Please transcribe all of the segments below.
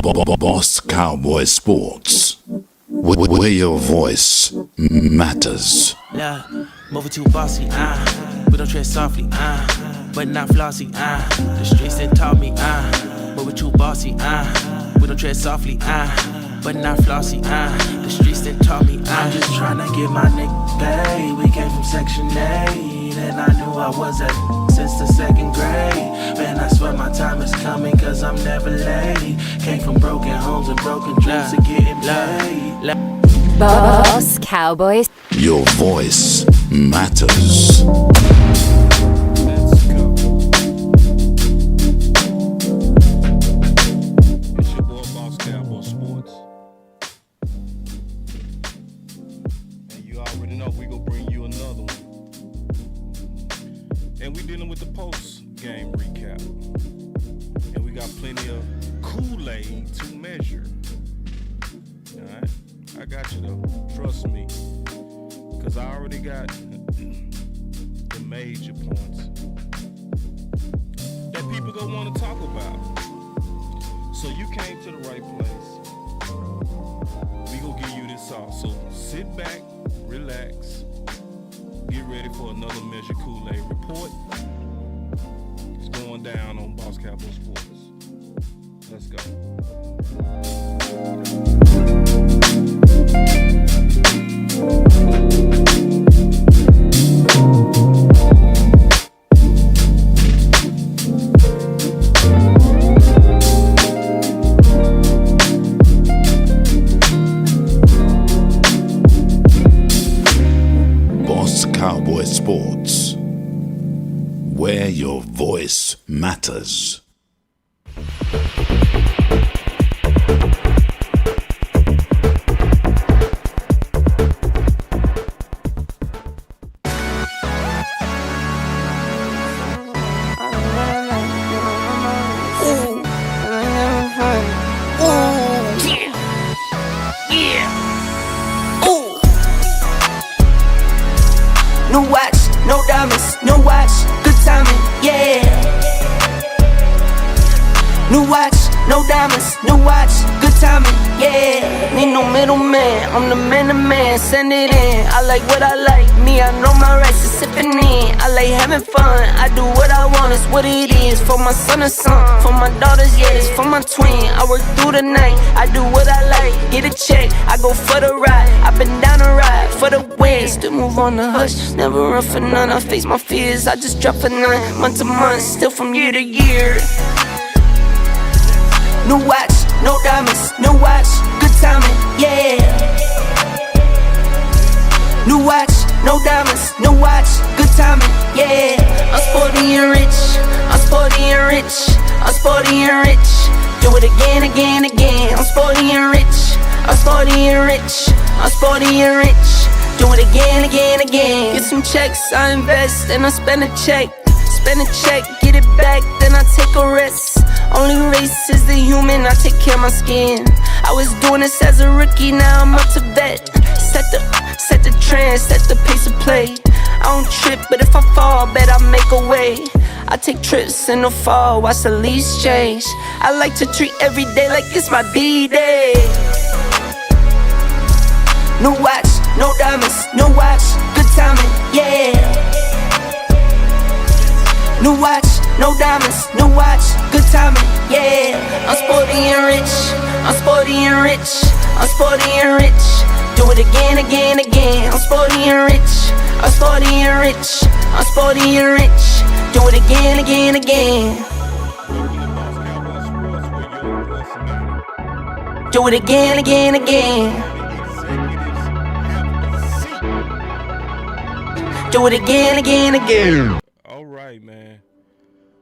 Boss Cowboy Sports, where your voice matters. Yeah, moving too bossy, we don't tread softly, but not flossy, the streets that taught me, moving too bossy, we don't tread softly, but not flossy, the streets that taught me, I'm just trying to get my nigga paid. We came from Section 8, and I knew I was at since the second grade. Man, I swear my time is coming, cause I'm never late. Came from broken homes and broken dreams to getting paid. Boss Cowboys. Your voice matters. Let's go. It's your boy Boss Cowboy Sports. And you already know we gonna bring you another one. And we dealing with the post-game recap. And we got plenty of Kool-Aid to measure. Alright? I got you though. Trust me. Cause I already got the major points that people gonna want to talk about. So you came to the right place. We gonna give you this sauce. So sit back, relax, get ready for another Measure Kool-Aid report. It's going down on Boss Cowboy Sports. Let's go. Boss Cowboy Sports, where your voice matters. No watch, no diamonds, no watch, good timing, yeah. New watch, no diamonds, new watch, good timing, yeah. Need no middleman, I'm the man, send it in. I like what I like, me, I know my rights is sipping in. I like having fun, I do what I want, it's what it is. For my son and son, for my daughters, yeah, it's for my twin. I work through the night, I do what I like, get a check, I go for the ride. I've been down the ride for the win, still move on the hush, never run for none. I face my fears, I just drop for none, month to month, still from year to year. New watch, no diamonds, new watch, good timing, yeah. New watch, no diamonds, new watch, good timing, yeah. I'm sporty and rich, I'm sporty and rich, I'm sporty and rich. Do it again, again, again. I'm sporty and rich, I'm sporty and rich, I'm sporty and rich. Do it again, again, again. Get some checks, I invest, and I spend a check. Spend a check, get it back, then I take a rest. Only race is the human, I take care of my skin. I was doing this as a rookie, now I'm up to vet. Set the trend, set the pace of play. I don't trip, but if I fall, bet I make a way. I take trips in the fall, watch the leaves change. I like to treat every day like it's my B-day. No watch, no diamonds, no watch, good timing, yeah. New watch, no diamonds, new watch, good timing, yeah. I'm sporty and rich, I'm sporty and rich, I'm sporty and rich. Do it again, again, again. I'm sporty and rich, I'm sporty and rich, I'm sporty and rich. Do it again, again, again. Do it again, again, again. Do it again, again, again. All right, man.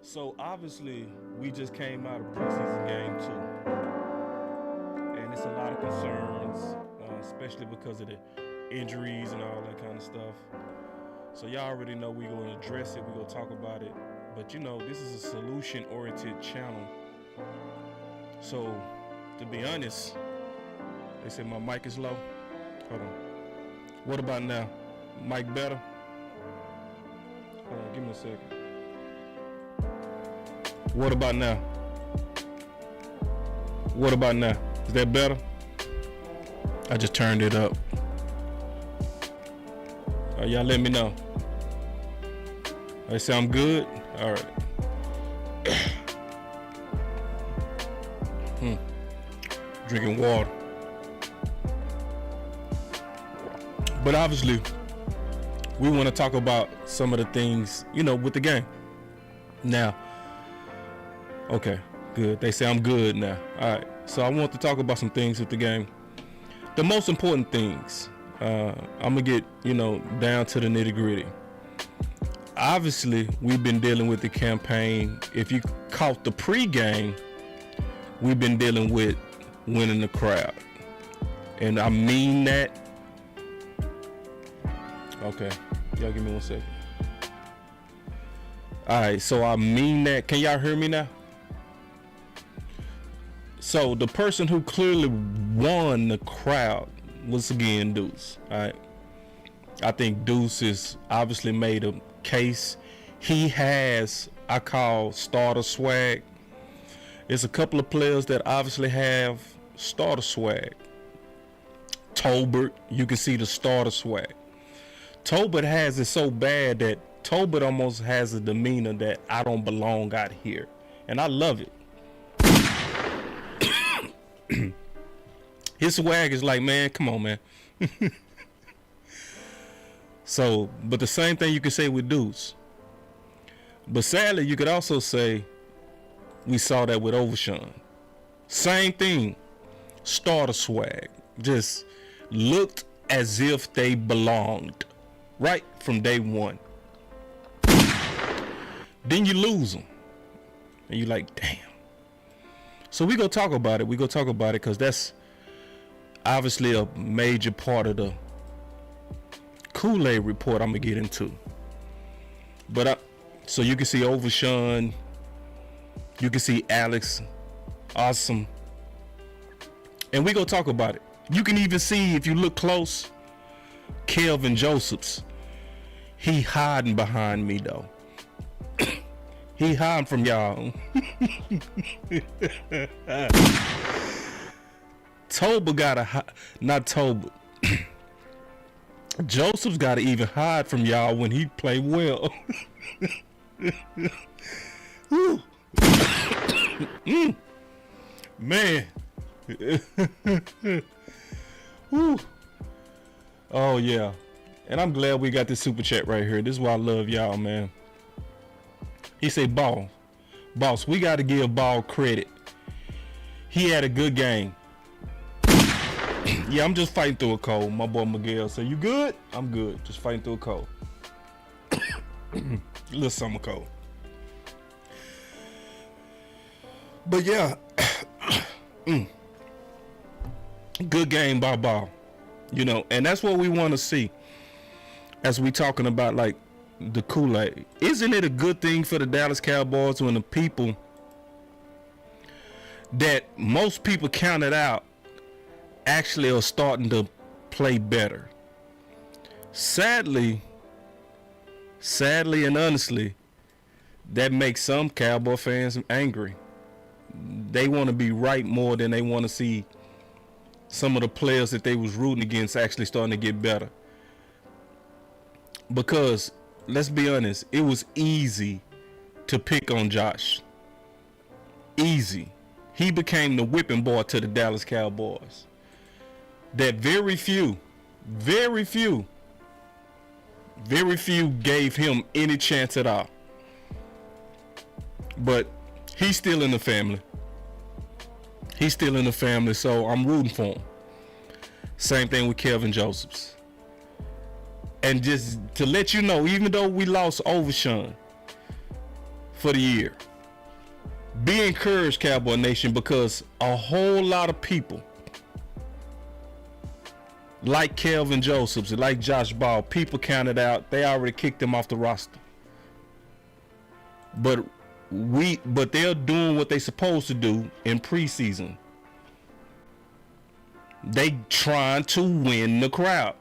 So obviously, we just came out of preseason game 2, and it's a lot of concerns, especially because of the injuries and all that kind of stuff. So y'all already know we're going to address it, we're going to talk about it. But you know, this is a solution-oriented channel. So, to be honest, they said my mic is low. Hold on. What about now? Mic better? Hold on, give me a second. What about now? What about now? Is that better? I just turned it up. Y'all let me know. I say I'm good? All right. Drinking water. But obviously, we want to talk about some of the things, with the game. Now, okay, good. They say I'm good now. All right. So I want to talk about some things with the game. The most important things. I'm going to get, down to the nitty gritty. Obviously, we've been dealing with the campaign. If you caught the pregame, we've been dealing with winning the crowd. And I mean that. Okay, y'all give me 1 second. All right, so I mean that. Can y'all hear me now? So the person who clearly won the crowd was again Deuce. All right, I think Deuce has obviously made a case. He has, I call, starter swag. There's a couple of players that obviously have starter swag. Tolbert, you can see the starter swag. Tolbert has it so bad that Tolbert almost has a demeanor that I don't belong out here. And I love it. His swag is like, man, come on, man. So, but the same thing you can say with Deuce. But sadly, you could also say we saw that with Overshawn. Same thing. Starter swag. Just looked as if they belonged. Right from day one. Then you lose them. And you're like, damn. So we go talk about it. Because that's obviously a major part of the Kool-Aid report I'm going to get into. But so you can see Overshawn. You can see Alex. Awesome. And we go talk about it. You can even see, if you look close, Kelvin Josephs. He hiding behind me though. He hiding from y'all. Joseph's got to even hide from y'all when he play well. Man. Oh yeah. And I'm glad we got this super chat right here. This is why I love y'all, man. He say, boss, we got to give Ball credit. He had a good game. Yeah, I'm just fighting through a cold. My boy Miguel say, you good? I'm good. Just fighting through a cold. A little summer cold. But yeah. Good game by Ball. And that's what we want to see. As we talking about like the Kool-Aid. Isn't it a good thing for the Dallas Cowboys when the people that most people counted out actually are starting to play better? Sadly and honestly, that makes some Cowboy fans angry. They want to be right more than they want to see some of the players that they was rooting against actually starting to get better. Because, let's be honest, it was easy to pick on Josh. Easy. He became the whipping boy to the Dallas Cowboys. That very few gave him any chance at all. But he's still in the family. So I'm rooting for him. Same thing with Kelvin Josephs. And just to let you know, even though we lost Overshawn for the year, be encouraged, Cowboy Nation, because a whole lot of people like Kelvin Josephs, like Josh Ball, people counted out. They already kicked him off the roster. But they're doing what they're supposed to do in preseason. They trying to win the crowd.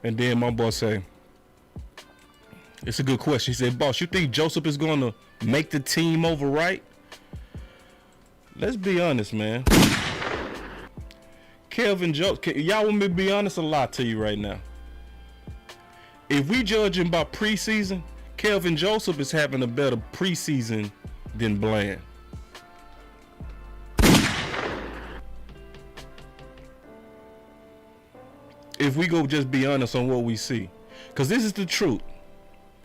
And then my boss say, it's a good question. He said, boss, you think Joseph is going to make the team overright? let's be honest, man. Kelvin Joseph, y'all want me to be honest? A lot to you right now. If we judging by preseason, Kelvin Joseph is having a better preseason than Bland. If we go just be honest on what we see, because this is the truth.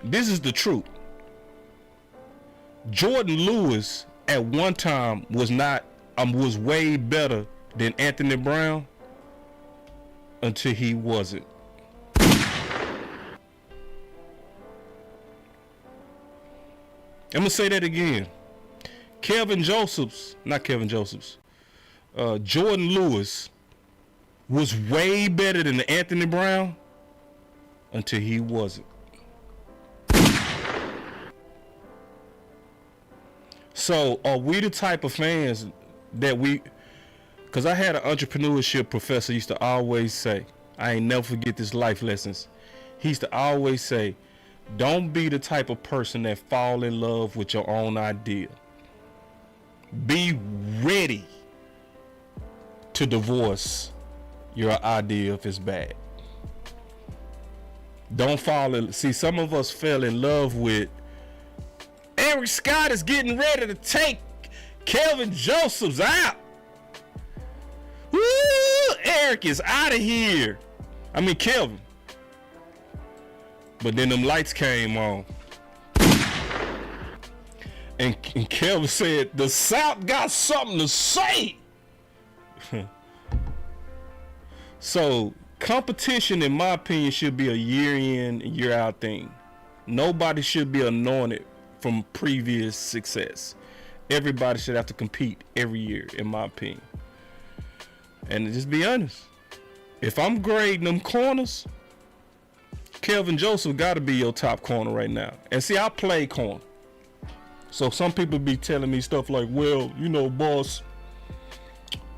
This is the truth. Jordan Lewis at one time was way better than Anthony Brown until he wasn't. I'm gonna say that again. Jordan Lewis was way better than Anthony Brown until he wasn't. So are we the type of fans that because I had an entrepreneurship professor used to always say, I ain't never forget this life lessons. He used to always say, don't be the type of person that fall in love with your own idea. Be ready to divorce your idea if it's bad. Don't fall in. See, some of us fell in love with Eric Scott is getting ready to take Kelvin Joseph's out. Woo! Eric is out of here. I mean, Kelvin. But then them lights came on. And Kelvin said, the South got something to say. So, competition, in my opinion, should be a year in, year out thing. Nobody should be anointed from previous success. Everybody should have to compete every year, in my opinion. And just be honest, if I'm grading them corners, Kelvin Joseph got to be your top corner right now. And see, I play corner. So some people be telling me stuff like, well, you know, boss,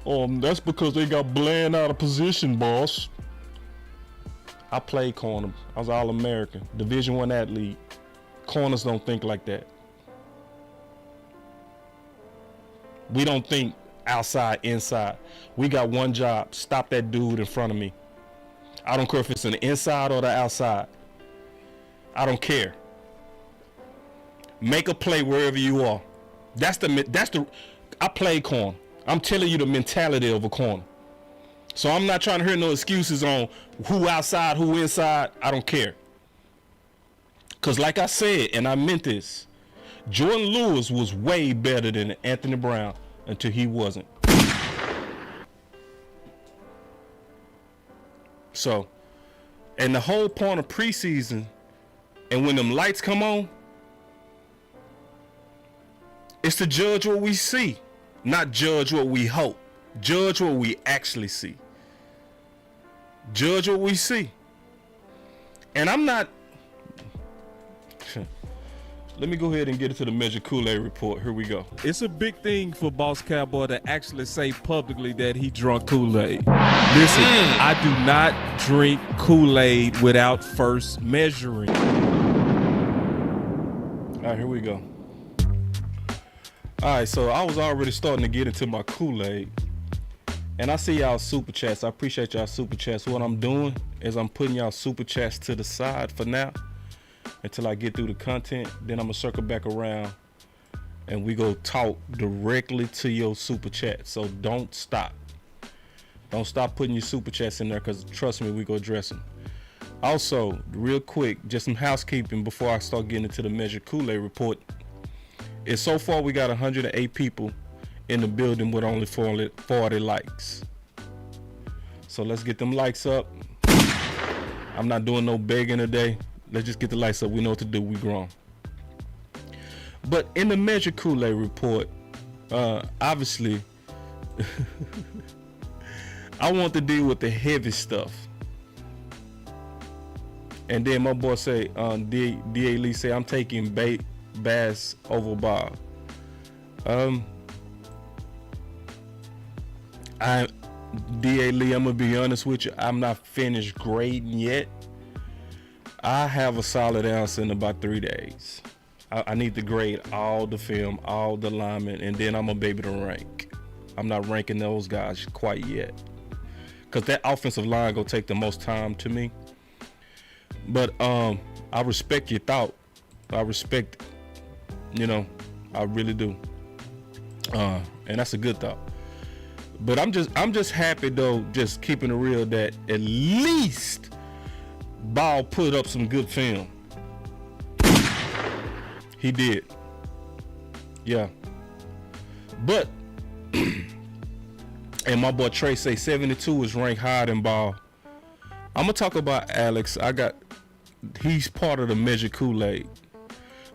that's because they got Bland out of position, boss. I played corner. I was All-American, Division I athlete. Corners don't think like that. We don't think outside, inside. We got one job. Stop that dude in front of me. I don't care if it's on the inside or the outside. I don't care. Make a play wherever you are. I play corner. I'm telling you the mentality of a corner. So I'm not trying to hear no excuses on who outside, who inside. I don't care. Because like I said, and I meant this, Jordan Lewis was way better than Anthony Brown until he wasn't. So, and the whole point of preseason, and when them lights come on, it's to judge what we see, not judge what we hope. Judge what we actually see. Judge what we see. And I'm not... Let me go ahead and get into the Measure Kool-Aid report. Here we go. It's a big thing for Boss Cowboy to actually say publicly that he drunk Kool-Aid. Listen, I do not drink Kool-Aid without first measuring. All right, here we go. All right, so I was already starting to get into my Kool-Aid. And I see y'all super chats. I appreciate y'all super chats. What I'm doing is I'm putting y'all super chats to the side for now until I get through the content. Then I'm going to circle back around and we go talk directly to your super chat. So don't stop. Don't stop putting your super chats in there because trust me, we go address them. Also, real quick, just some housekeeping before I start getting into the Measure Kool-Aid report. Is so far we got 108 people in the building with only 40 likes. So let's get them likes up. I'm not doing no begging today. Let's just get the likes up. We know what to do. We grown. But in the Measure Kool-Aid report, obviously, I want to deal with the heavy stuff. And then my boy say, D.A. Lee say, I'm taking Bass over Bob. D.A. Lee, I'm gonna be honest with you, I'm not finished grading yet. I have a solid answer in about 3 days. I need to grade all the film, all the linemen, and then I'm gonna be able to rank. I'm not ranking those guys quite yet, because that offensive line gonna take the most time to me. But I respect your thought. I respect, I really do. And that's a good thought. But I'm just happy though, just keeping it real, that at least Ball put up some good film. He did. Yeah. But and my boy Trey say 72 is ranked higher than Ball. I'm gonna talk about Alex. He's part of the Measure Kool-Aid.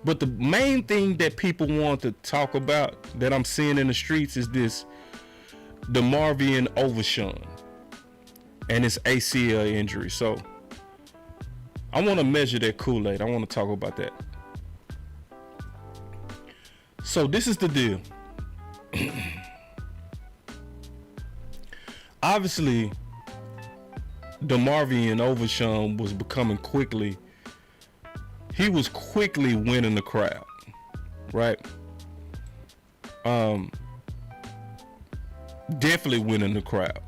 But the main thing that people want to talk about that I'm seeing in the streets is this DeMarvion Overshown and his ACL injury. So I want to measure that Kool-Aid. I want to talk about that. So this is the deal. Obviously, DeMarvion Overshown was becoming quickly. He was quickly winning the crowd, right? Definitely winning the crowd.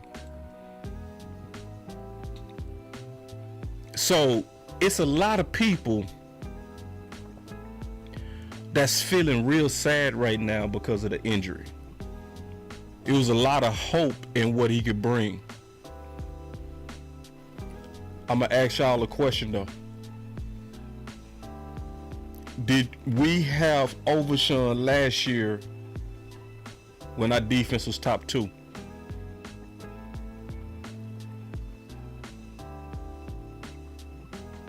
So it's a lot of people that's feeling real sad right now because of the injury. It was a lot of hope in what he could bring. I'm gonna ask y'all a question though. Did we have Overshown last year when our defense was top 2?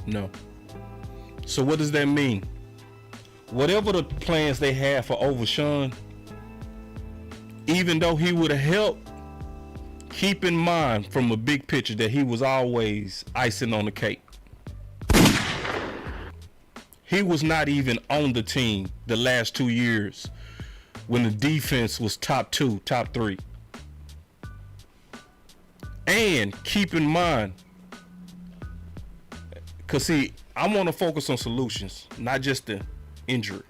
No. So what does that mean? Whatever the plans they had for Overshown, even though he would have helped, keep in mind from a big picture that he was always icing on the cake. He was not even on the team the last 2 years when the defense was top 2, top 3. And keep in mind, because see, I want to focus on solutions, not just the injury.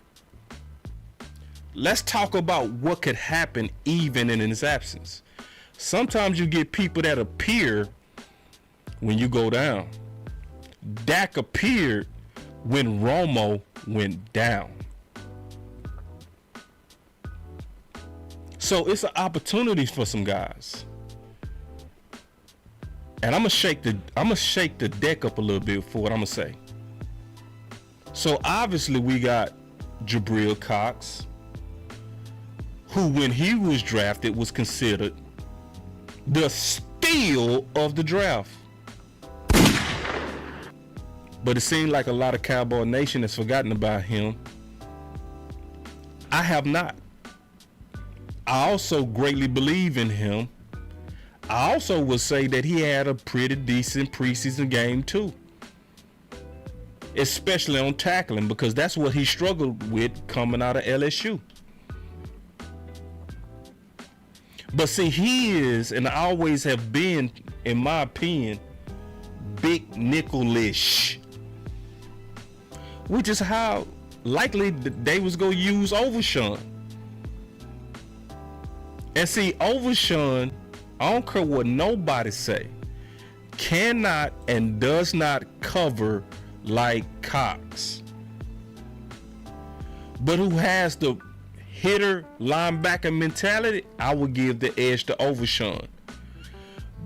Let's talk about what could happen even in his absence. Sometimes you get people that appear when you go down. Dak appeared when Romo went down. So it's an opportunity for some guys. And I'm gonna shake the deck up a little bit for what I'm gonna say. So obviously we got Jabril Cox, who when he was drafted was considered the steal of the draft. But it seemed like a lot of Cowboy Nation has forgotten about him. I have not. I also greatly believe in him. I also would say that he had a pretty decent preseason game too. Especially on tackling, because that's what he struggled with coming out of LSU. But see, he is, and I always have been, in my opinion, big nickel-ish. Which is how likely they was going to use Overshown. And see, Overshown, I don't care what nobody say, cannot and does not cover like Cox. But who has the hitter linebacker mentality, I would give the edge to Overshown.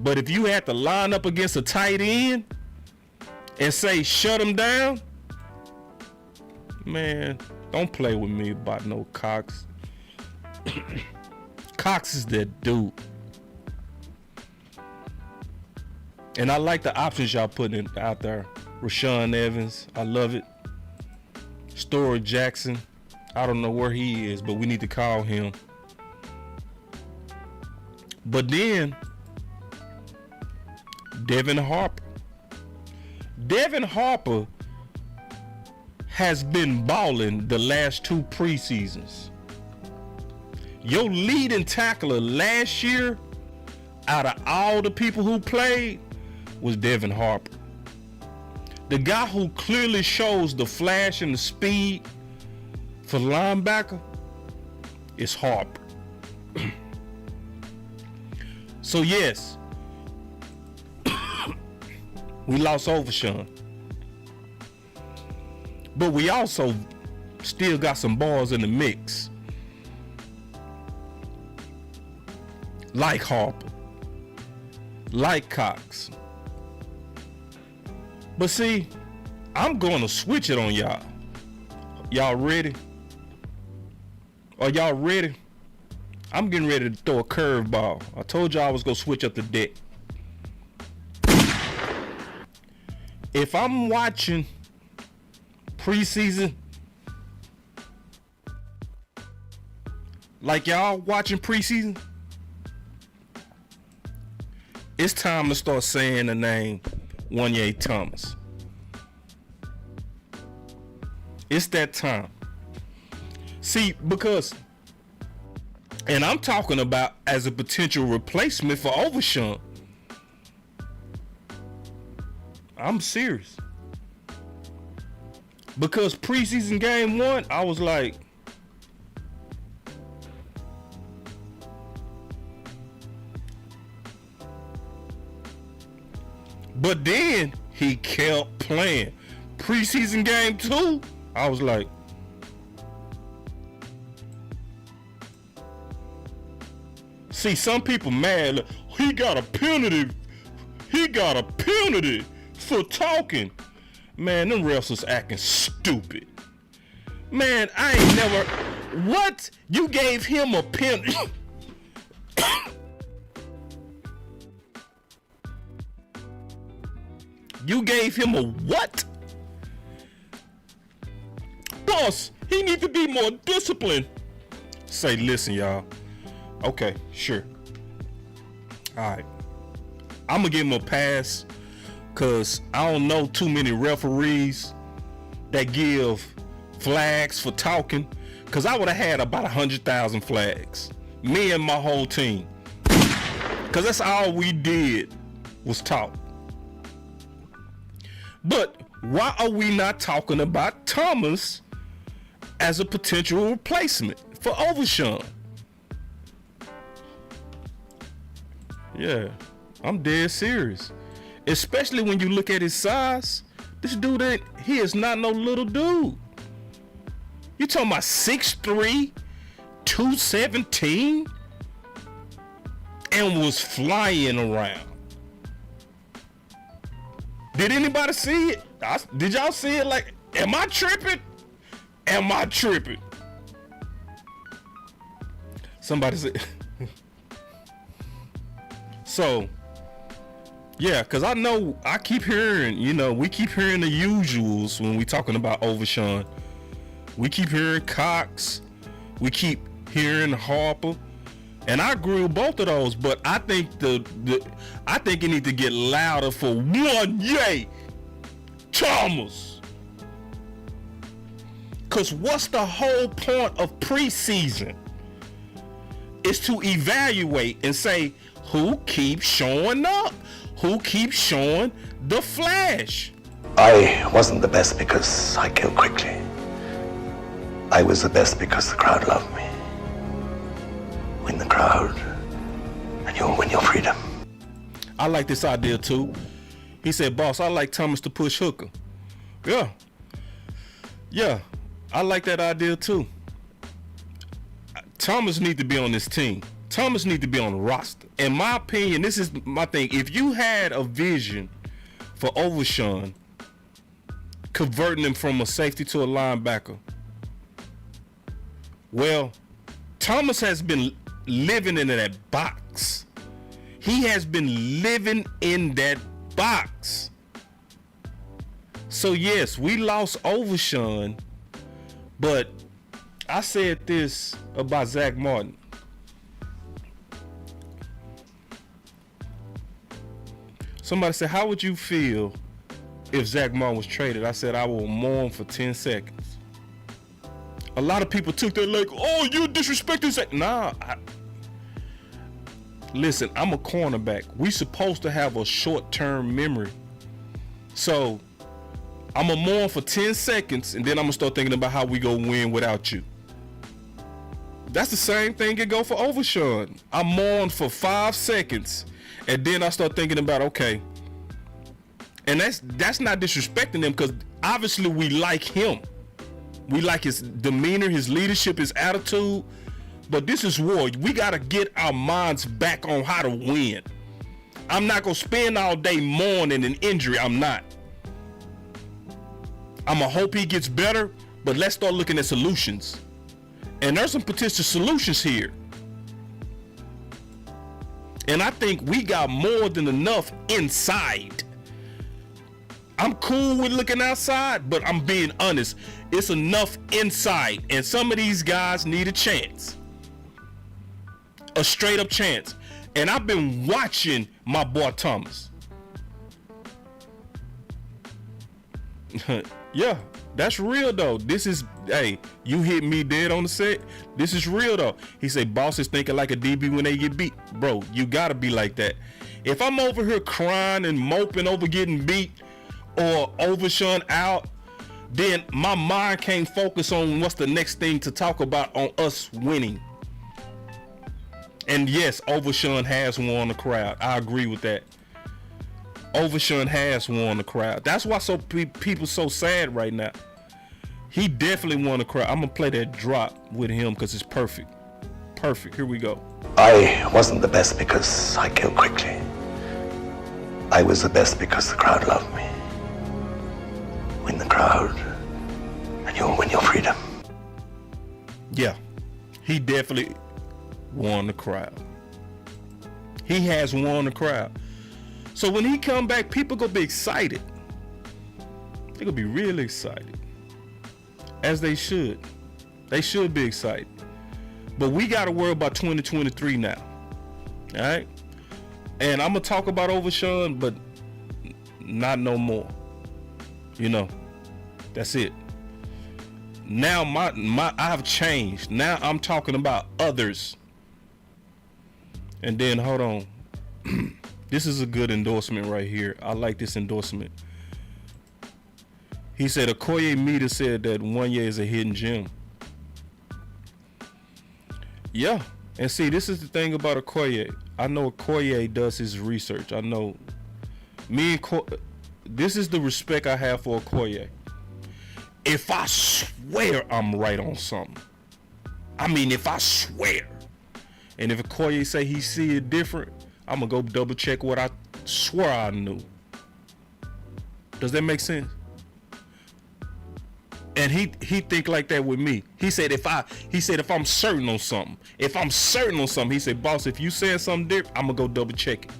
But if you had to line up against a tight end and say shut him down, man, don't play with me about no Cox. Cox is that dude. And I like the options y'all putting out there. Rashawn Evans, I love it. Story Jackson, I don't know where he is, but we need to call him. But then, Devin Harper. Devin Harper has been balling the last 2 preseasons. Your leading tackler last year, out of all the people who played, was Devin Harper. The guy who clearly shows the flash and the speed for linebacker is Harper. So yes, we lost Overshawn, but we also still got some balls in the mix, like Harper, like Cox. But see, I'm going to switch it on y'all. Y'all ready? Are y'all ready? I'm getting ready to throw a curveball. I told y'all I was going to switch up the deck. If I'm watching preseason, like y'all watching preseason, it's time to start saying the name Wanye Thomas. It's that time. See, because, and I'm talking about as a potential replacement for Overshawn. I'm serious. Because preseason game 1, I was like, but then he kept playing. Preseason game 2, I was like, see, some people mad. Like, he got a penalty. He got a penalty for talking. Man, them refs was acting stupid. Man, I ain't never. What? You gave him a penalty? You gave him a what? Boss, he need to be more disciplined. Say, listen, y'all. Okay, sure. All right. I'm going to give him a pass because I don't know too many referees that give flags for talking, because I would have had about 100,000 flags. Me and my whole team. Because that's all we did was talk. But why are we not talking about Thomas as a potential replacement for Overshawn? Yeah, I'm dead serious. Especially when you look at his size. This dude, he is not no little dude. You talking about 6'3", 217, and was flying around. Did anybody see it? Did y'all see it? Like, am I tripping? Am I tripping? Somebody said. So, yeah, because I know I keep hearing, we keep hearing the usuals when we talking about Overshawn. We keep hearing Cox. We keep hearing Harper. And I agree with both of those, but I think I think it need to get louder for Wanye Thomas. Cause what's the whole point of preseason? Is to evaluate and say who keeps showing up, who keeps showing the flash. I wasn't the best because I killed quickly. I was the best because the crowd loved me. Win the crowd, and you'll win your freedom. I like this idea too. He said, boss, I like Thomas to push hooker. Yeah, I like that idea too. Thomas need to be on this team. Thomas need to be on the roster. In my opinion, this is my thing. If you had a vision for Overshawn, converting him from a safety to a linebacker, well, Thomas has been living in that box. He has been living in that box. So yes, we lost Overshawn, but I said this about Zach Martin. Somebody said, how would you feel if Zach Martin was traded? I said, I will mourn for 10 seconds. A lot of people took that like, oh, you disrespecting Zach. Nah. Listen, I'm a cornerback. We supposed to have a short-term memory. So I'm going to mourn for 10 seconds, and then I'm going to start thinking about how we go win without you. That's the same thing it go for Overshawn. I mourn for 5 seconds, and then I start thinking about, okay, and that's not disrespecting him, because obviously we like him. We like his demeanor, his leadership, his attitude. But this is war. We got to get our minds back on how to win. I'm not going to spend all day mourning an injury. I'm not. I'm going to hope he gets better, but let's start looking at solutions. And there's some potential solutions here. And I think we got more than enough inside. I'm cool with looking outside, but I'm being honest. It's enough inside. And some of these guys need a chance. A straight up chance. And I've been watching my boy Thomas. Yeah, that's real though. This is, hey, you hit me dead on the set. This is real though. He said, boss is thinking like a DB when they get beat. Bro, you gotta be like that. If I'm over here crying and moping over getting beat or Overshawn out, then my mind can't focus on what's the next thing to talk about on us winning. And yes, Overshawn has won the crowd. I agree with that. Overshawn has won the crowd. That's why people so sad right now. He definitely won the crowd. I'm gonna play that drop with him because it's perfect. Perfect. Here we go. I wasn't the best because I came quickly. I was the best because the crowd loved me. Win the crowd, and you'll win your freedom. Yeah, he definitely won the crowd. He has won the crowd. So when he come back, people gonna be excited. They're gonna be really excited. As they should. They should be excited. But we gotta worry about 2023 now. Alright? And I'm gonna talk about Overshawn, but not no more. You know, that's it. Now I have changed. Now I'm talking about others. And then hold on. This is a good endorsement right here. I like this endorsement. He said Okoye Meter said that 1 year is a hidden gem. Yeah. And see, this is the thing about Okoye. I know Okoye does his research. I know this is the respect I have for Okoye. If I swear I'm right on something, I mean, if I swear, and if Okoye say he see it different, I'm gonna go double check what I swear I knew. Does that make sense? And he think like that with me. He said if I'm certain on something, he said, boss, if you saying something different, I'm gonna go double check it.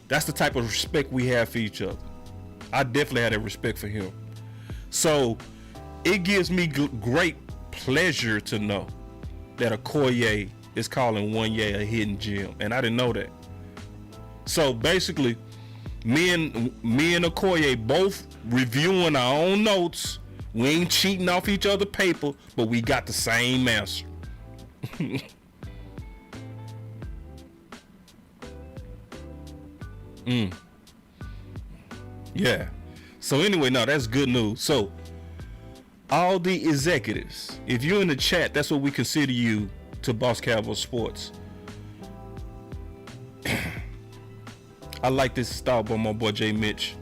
That's the type of respect we have for each other. I definitely had that respect for him. So it gives me great pleasure to know that Okoye is calling 1 year a hidden gem, and I didn't know that. So basically, me and Okoye both reviewing our own notes. We ain't cheating off each other's paper, but we got the same answer. Yeah. So anyway, now that's good news. So all the executives, if you're in the chat, that's what we consider you to Boss Cowboy Sports. I like this style by my boy Jay Mitch.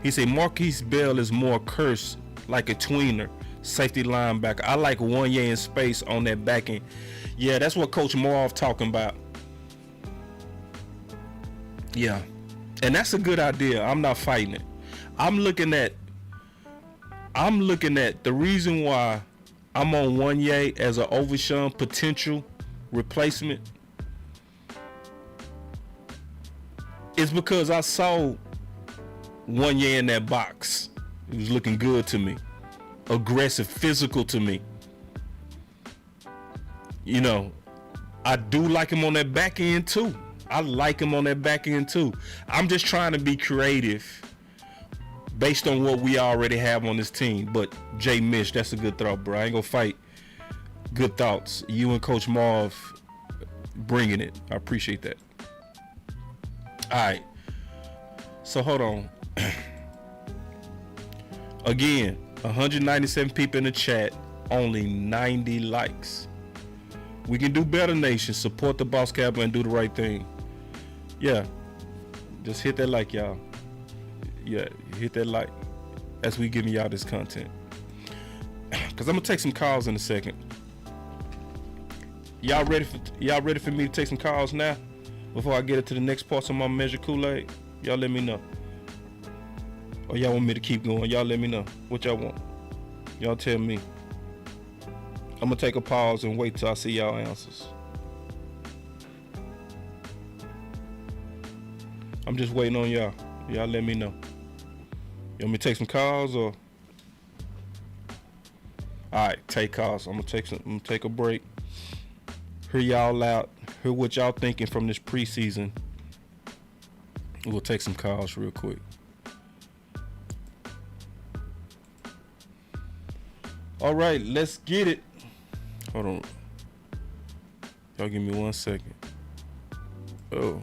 He said Marquise Bell is more cursed like a tweener, safety linebacker. I like 1 year in space on that back end. Yeah, that's what Coach Morov talking about. Yeah, and that's a good idea. I'm not fighting it. I'm looking at the reason why I'm on 1 year as an Overshawn potential replacement is because I saw 1 year in that box. It was looking good to me. Aggressive, physical to me. You know, I do like him on that back end too. I'm just trying to be creative based on what we already have on this team. But Jay Mitch, that's a good thought, bro. I ain't gonna fight. Good thoughts. You and Coach Marv bringing it. I appreciate that. All right. So hold on. Again, 197 people in the chat, only 90 likes. We can do better, nation. Support the Boss Cowboy and do the right thing. Yeah. Just hit that like, y'all. Yeah, hit that like as we giving y'all this content. Cause I'm gonna take some calls in a second. Y'all ready for me to take some calls now? Before I get it to the next parts of my measure Kool-Aid? Y'all let me know. Or y'all want me to keep going? Y'all let me know. What y'all want? Y'all tell me. I'm gonna take a pause and wait till I see y'all answers. I'm just waiting on y'all. Y'all let me know. You want me to take some calls or? Alright, take calls. I'm gonna take a break. Hear y'all out. Hear what y'all thinking from this preseason. We'll take some calls real quick. All right, let's get it. Hold on. Y'all give me 1 second. Oh.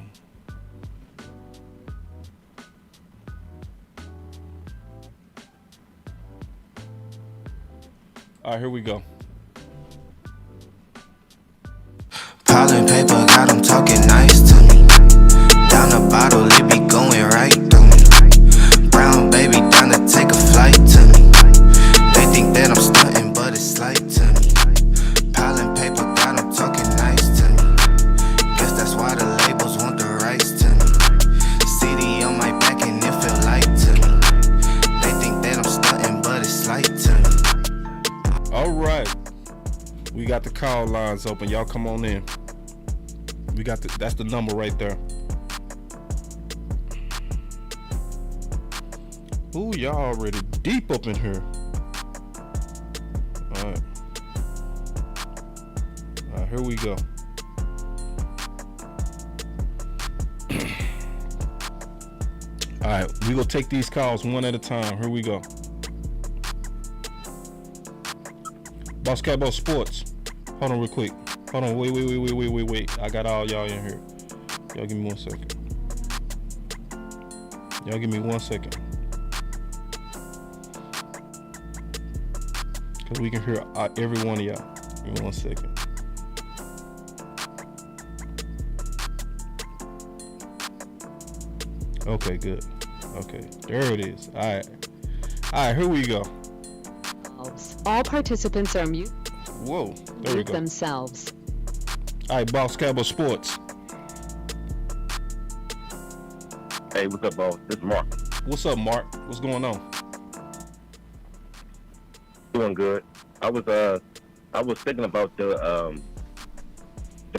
All right, here we go. Piling paper, got them talking nice to me. Down the bottle, it be going right through me. Brown baby, down to take a flight to me. They think that I'm stunting, but it's slight to me. Piling paper, got them talking nice to me. Guess that's why the labels want the rights to me. CD on my back and it feel light to me. They think that I'm stunting, but it's slight to me. All right. We got the call lines open. Y'all come on in. That's the number right there. Ooh, y'all already deep up in here. All right. All right, here we go. All right, we gonna take these calls one at a time. Here we go. Boss Cowboy Sports. Hold on real quick. Hold on, wait. I got all y'all in here. Y'all give me 1 second. Y'all give me 1 second. Cause we can hear every one of y'all. Give me 1 second. Okay, good. Okay, there it is. All right, here we go. All participants are mute. Whoa, there we go. Themselves. All right, Boss Cowboy Sports. Hey, what's up, boss? This is Mark. What's up, Mark? What's going on? Doing good. I was thinking about the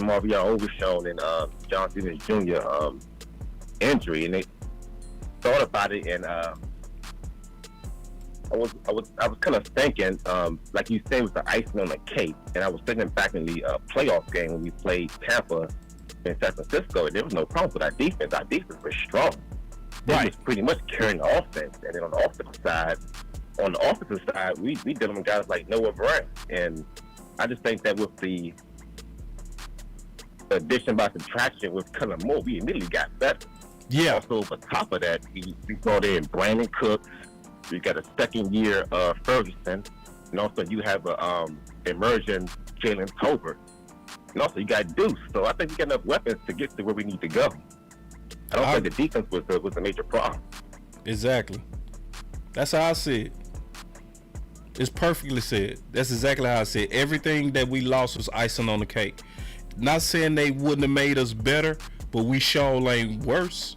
Marvin Overshown and John Stevens Jr. Injury, and they thought about it, and I was kind of thinking, like you said, it was the icing on the cake, and I was thinking back in the playoff game when we played Tampa in San Francisco, and there was no problem with our defense. Our defense was strong. They was pretty much carrying the offense, and then on the offensive side, we dealing with guys like Noah Brown, and I just think that with the addition by subtraction with Kellen Moore, we immediately got better. Yeah. Also, on top of that, we brought in Brandon Cooks. You got a second year Ferguson, and also you have a emerging Jalen Tolbert, and also you got Deuce. So I think we got enough weapons to get to where we need to go. I don't think the defense was a major problem. Exactly. That's how I see it. It's perfectly said. That's exactly how I see it. Everything that we lost was icing on the cake. Not saying they wouldn't have made us better, but we sure ain't worse.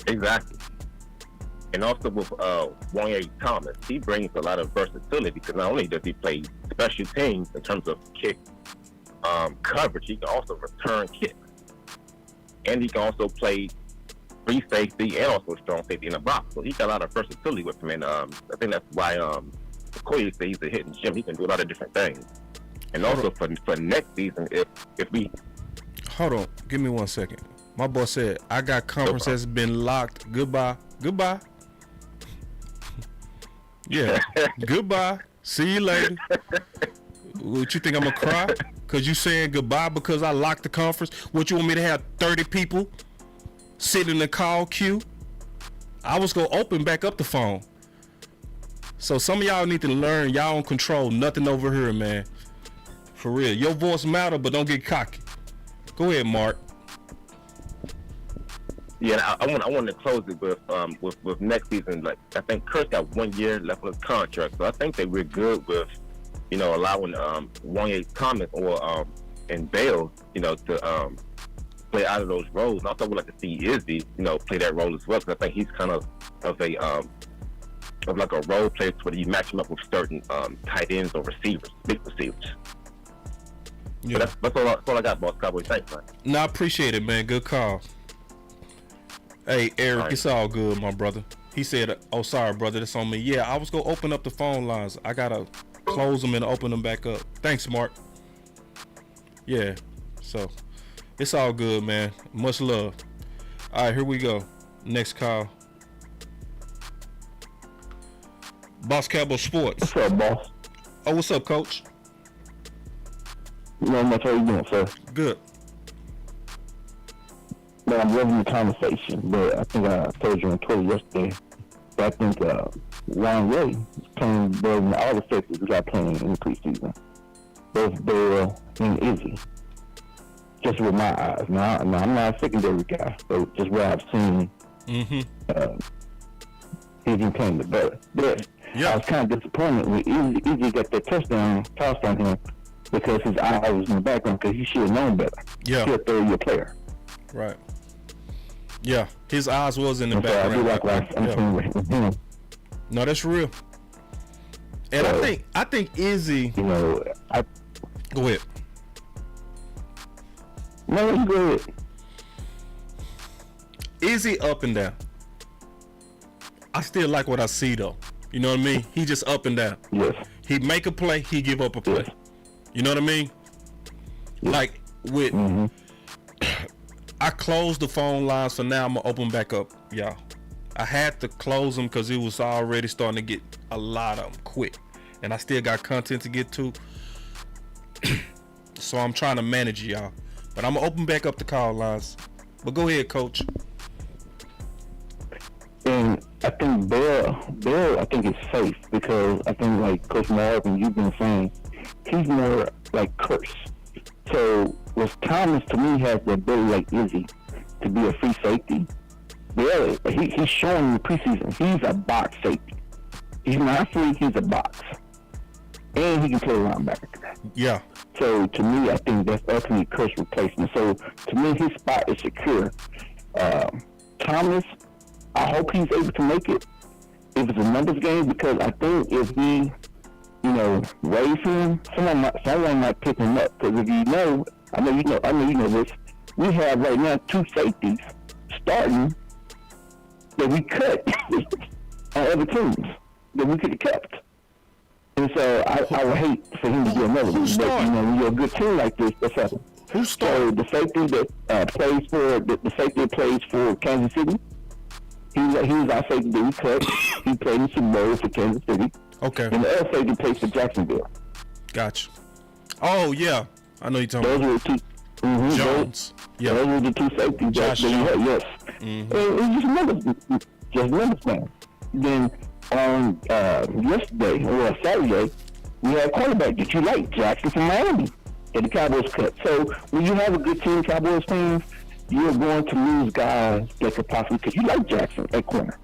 Exactly. And also with Wanye Thomas, he brings a lot of versatility because not only does he play special teams in terms of kick coverage, he can also return kicks. And he can also play free safety and also strong safety in the box. So he got a lot of versatility with him. And I think that's why Koye says he's a hitting gym. He can do a lot of different things. And also for next season, if we... Hold on. Give me 1 second. My boss said, I got conference that's been locked. Goodbye. Yeah. Goodbye. See you later. What you think I'm gonna cry? Cause you saying goodbye because I locked the conference? What, you want me to have 30 people sitting in the call queue? I was gonna open back up the phone. So some of y'all need to learn y'all don't control nothing over here, man. For real. Your voice matter, but don't get cocky. Go ahead, Mark. Yeah, I want to close it with next season. Like, I think Kurtz got 1 year left on his contract, so I think that we're good with, allowing Wanye Thomas or and Bale, to play out of those roles. And I also would like to see Izzy, play that role as well, because I think he's kind of like a role player where you match him up with certain tight ends or receivers, big receivers. Yeah, that's all I got, Boss Cowboy. Thanks, man. No, I appreciate it, man. Good call. Hey, Eric, right. It's all good, my brother. He said, "Oh, sorry, brother, that's on me." Yeah, I was gonna open up the phone lines. I gotta close them and open them back up. Thanks, Mark. Yeah, so it's all good, man. Much love. All right, here we go. Next call. Boss Cowboy Sports. What's up, boss? Oh, what's up, Coach? Not much. How you doing, sir? Good. Man, I'm loving the conversation, but I think I told you on Twitter yesterday that I think Ryan Ray is playing better than all the safeties we got playing in the preseason. Both Bale and Izzy. Just with my eyes. Now I'm not a secondary guy, but just what I've seen, Izzy playing the better. But I was kind of disappointed when Izzy got that touchdown tossed on him because his eye was in the background, because he should have known better. Yeah. He's a third-year player. Right. Yeah, his eyes was in the background. No, that's real. And so, I think Izzy. Go ahead. No, you go ahead. Izzy up and down. I still like what I see though. You know what I mean? He just up and down. Yes. He make a play, he give up a play. Yes. You know what I mean? Yes. Like with. I closed the phone lines, so now I'm gonna open back up, y'all. I had to close them because it was already starting to get a lot of them quick, and I still got content to get to. So I'm trying to manage y'all, but I'm gonna open back up the call lines. But go ahead, Coach. And I think Bale, I think is safe, because I think, like Coach Marvin, you've been saying, he's more like Curse. So, with Thomas, to me, has the ability, like Izzy, to be a free safety. Yeah, he's showing in the preseason he's a box safety. He's not free, he's a box. And he can play linebacker. Yeah. So, to me, I think that's ultimately Curse replacement. So, to me, his spot is secure. Thomas, I hope he's able to make it if it's a numbers game, because I think if he raise him, someone might pick him up. Because if I know you know this, we have right now 2 safeties starting that we cut on other teams that we could have kept. And so I would hate for him to do another one. But when you're a good team like this, that's happening. Who's starting? So the safety that plays for Kansas City, he was our safety that we cut. He played in the Super Bowl for Kansas City. Okay. And the other safety plays for Jacksonville. Gotcha. Oh yeah, I know you're talking about. Those were the 2. Jones. Yeah. Those were the 2 safeties that we had. Yes. And it's just numbers, man. Then on yesterday or Saturday, we had a quarterback that you like, Jackson from Miami, that the Cowboys cut. So when you have a good team, Cowboys fans, you're going to lose guys that could possibly, because you like Jackson at corner.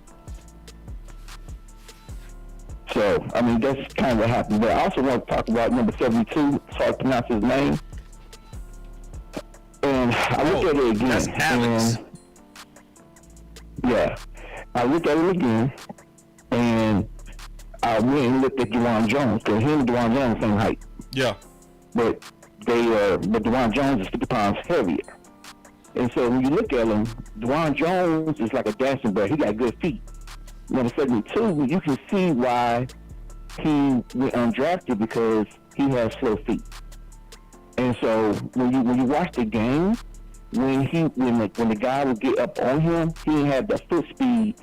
So, I mean, that's kind of what happened. But I also want to talk about number 72. It's hard to pronounce his name. And I looked at it again. That's Alex. I looked at him again, and I went and looked at Dewan Jones, because him and Dewan Jones are the same height. Yeah. But Dewan Jones is 50 pounds heavier. And so when you look at him, Dewan Jones is like a dancing bird. He got good feet. Number 72, you can see why he went undrafted, because he has slow feet. And so when you watch the game, when the guy would get up on him, he didn't have the foot speed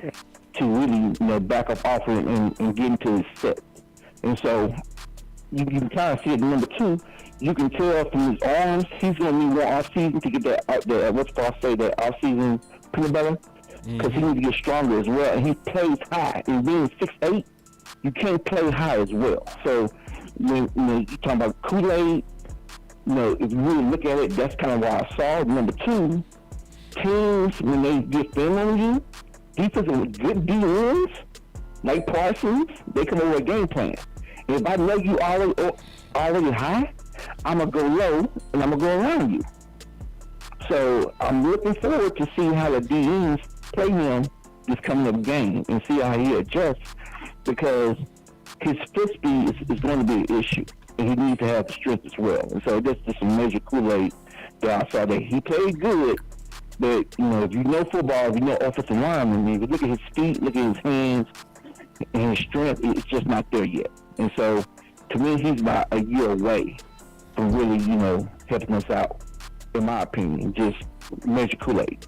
to really back up off him and get into his set. And so you can kind of see it. Number 2, you can tell from his arms, he's going to need more off season to get that off season peanut butter. Because he needs to get stronger as well, and he plays high. And being 6'8", you can't play high as well. So when you talking about Kool-Aid, if you really look at it, that's kind of why I saw it. Number two, teams, when they get thin on you, defensive good DNs, like Parsons, they come over a game plan. And if I know you already high, I'm going to go low and I'm going to go around you. So I'm looking forward to see how the DNs play him this coming up game and see how he adjusts, because his foot speed is going to be an issue, and he needs to have the strength as well. And so that's just some major Kool-Aid that I saw that he played good, but if you know football, if you know offensive lineman, if you look at his feet, look at his hands, and his strength, it's just not there yet. And so to me, he's about a year away from really, helping us out, in my opinion, just major Kool-Aid.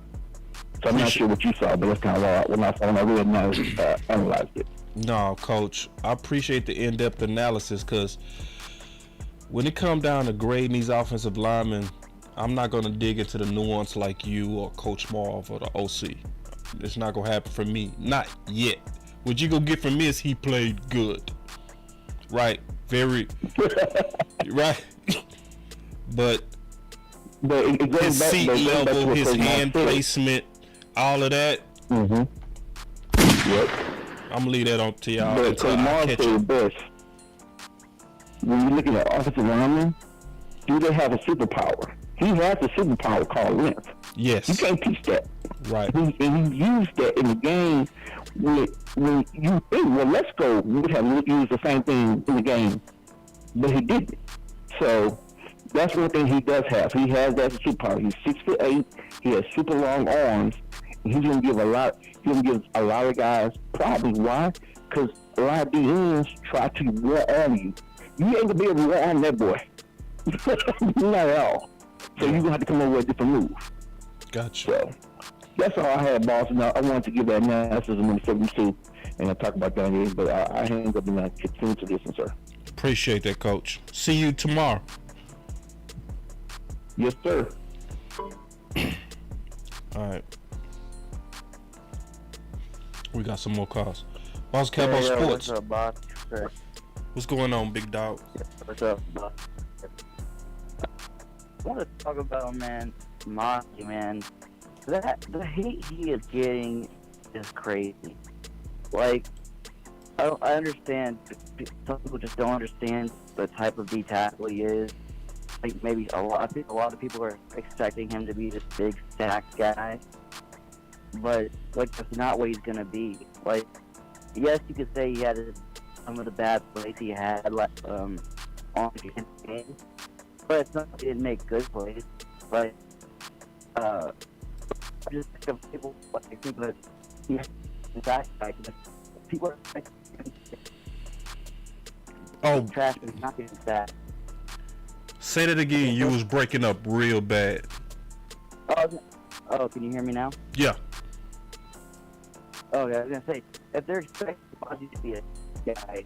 So I'm not sure what you saw, but that's kind of when I really analyzed it. No, Coach, I appreciate the in-depth analysis, because when it comes down to grading these offensive linemen, I'm not going to dig into the nuance like you or Coach Marv or the OC. It's not going to happen for me. Not yet. What you going to get from me is he played good. Right? Very. Right? But it goes his seat level, his hand placement, all of that. Mm-hmm. Yep. I'm going to leave that on to y'all. But Coach Marv said the best. When you look at the offensive lineman, do they have a superpower? He has a superpower called length. Yes. You can't teach that. Right. And he used that in the game when you think, well, let's go. We would have used the same thing in the game, but he didn't. So that's one thing he does have. He has that superpower. He's 6'8". He has super long arms. And he's gonna give a lot. He's gonna give a lot of guys problems. Why? Because a lot of DNs try to war on you. You ain't gonna be able to war on that boy. Not at all. So you're gonna have to come up with a different move. Gotcha. So that's all I had, boss. Now I wanted to give that analysis and then something too, and I'll talk about that later. But I hang up and I continue to listen, sir. Appreciate that, Coach. See you tomorrow. Yes, sir. All right. We got some more calls. Boss Cowboy Sports. What's up, boss? What's going on, big dog? What's up, boss? I want to talk about, Monty, man. The hate he is getting is crazy. Like, I understand. Some people just don't understand the type of D tackle he is. Like, maybe a lot of people are expecting him to be this big sack guy, but that's not what he's gonna be. Like, yes, you could say he had some of the bad plays he had on the game, but it's not that he didn't make good plays. Like, just think of people that he has that guy. People are expecting him to trash, but he's not getting that. Say that again. You was breaking up real bad. Oh, can you hear me now? Yeah. Oh, yeah, I was gonna say, if they're expecting Bozzy to be a guy,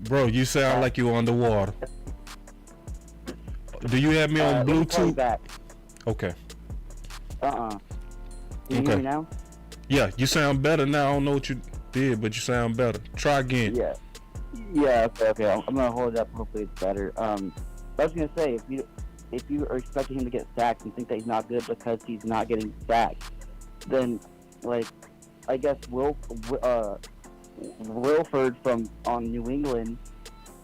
bro, you sound like you underwater. Do you have me on Bluetooth? Back. Okay. Can you hear me now? Yeah, you sound better now. I don't know what you did, but you sound better. Try again. Yeah. Okay. I'm gonna hold it up. Hopefully it's better. I was gonna say, if you are expecting him to get sacked and think that he's not good because he's not getting sacked, then I guess Wilford on New England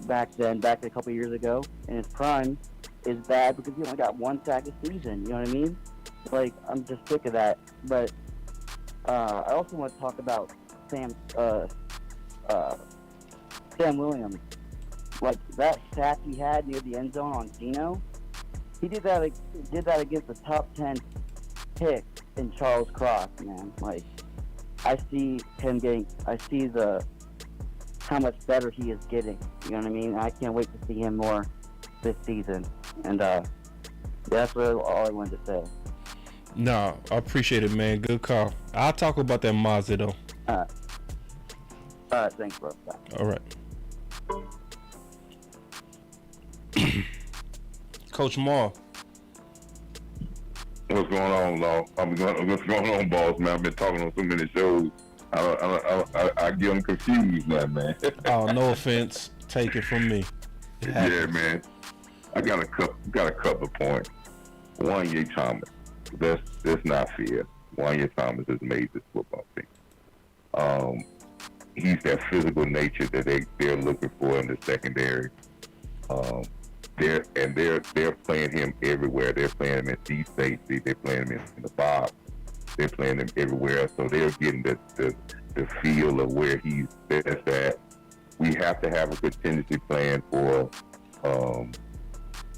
back a couple years ago in his prime is bad because he only got one sack a season. You know what I mean? Like, I'm just sick of that. But I also want to talk about Sam Williams. Like, that sack he had near the end zone on Geno, he did that against the top 10 pick in Charles Cross, man. Like, I see how much better he is getting. You know what I mean? I can't wait to see him more this season. And that's really all I wanted to say. No, I appreciate it, man. Good call. I'll talk about that Mazda though. Alright, thanks, bro. Bye. All right. Coach Moore. What's going on, Law? What's going on, boss, man? I've been talking on so many shows. I get them confused now, man. Oh, no offense. Take it from me. It Yeah, happens. man. I got a couple of points. Wanye Thomas. That's not fair. Wanye Thomas has made this football team. He's that physical nature that they're looking for in the secondary. They're playing him everywhere. They're playing him in deep safety. They're playing him in the box. They're playing him everywhere. So they're getting the feel of where he's best at. We have to have a contingency plan for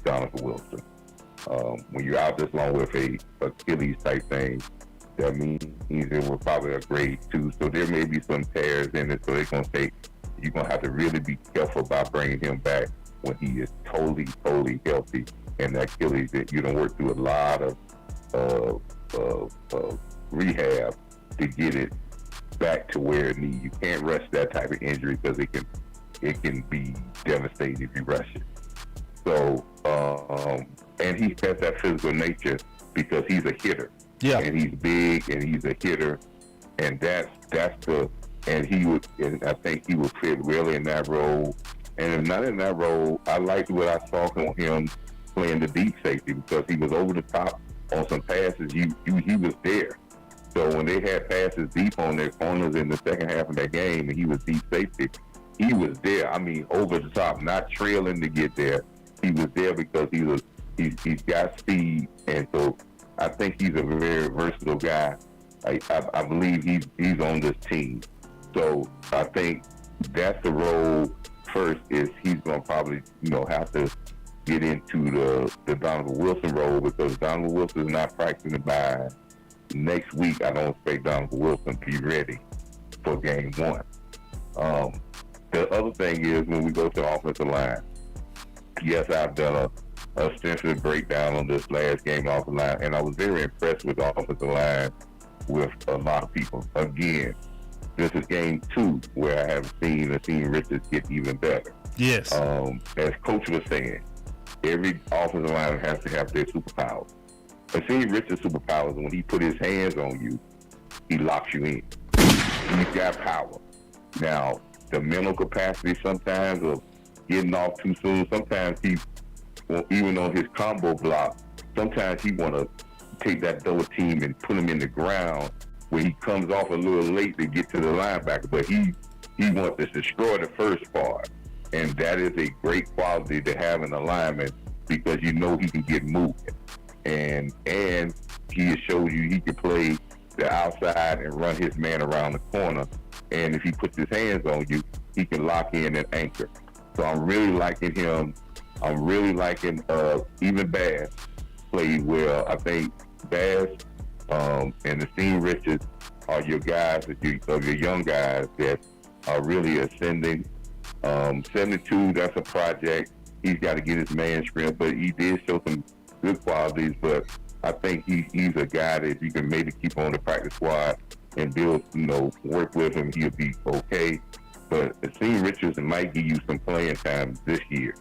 Donovan Wilson. When you're out this long with a Achilles type thing, that means it was probably a grade 2. So there may be some tears in it. So you're gonna have to really be careful about bringing him back when he is totally healthy. And that Achilles, that you don't work through a lot of rehab to get it back to where it needs. You can't rush that type of injury because it can be devastating if you rush it. So and he has that physical nature because he's a hitter. Yeah. And he's big and he's a hitter, and I think he would fit really in that role. And if not in that role, I liked what I saw from him playing the deep safety because he was over the top on some passes. He was there. So when they had passes deep on their corners in the second half of that game and he was deep safety, he was there. I mean, over the top, not trailing to get there. He was there because he's got speed, and so I think he's a very versatile guy. I believe he's on this team. So I think that's the role first is he's going to probably, have to get into the Donovan Wilson role because Donovan Wilson is not practicing by next week. I don't expect Donovan Wilson to be ready for game 1. The other thing is when we go to the offensive line, yes, I've done a extensive breakdown on this last game off the line, and I was very impressed with the offensive line with a lot of people. Again, this is game 2 where I have seen Richards get even better. Yes. As Coach was saying, every offensive line has to have their superpowers. Akeem Richards' superpowers, when he put his hands on you, he locks you in. He's got power. Now, the mental capacity sometimes of getting off too soon, sometimes even on his combo block, sometimes he want to take that double team and put him in the ground where he comes off a little late to get to the linebacker, but he wants to destroy the first part. And that is a great quality to have in a lineman because he can get moving. And he has showed you he can play the outside and run his man around the corner. And if he puts his hands on you, he can lock in and anchor. So I'm really liking him. I'm really liking even Bass played well. I think Bass and Akeem Richards are your guys, your young guys that are really ascending. 72, that's a project. He's got to get his man strength, but he did show some good qualities. But I think he's a guy that you can maybe keep on the practice squad and build, work with him. He'll be okay. But Akeem Richards might give you some playing time this year.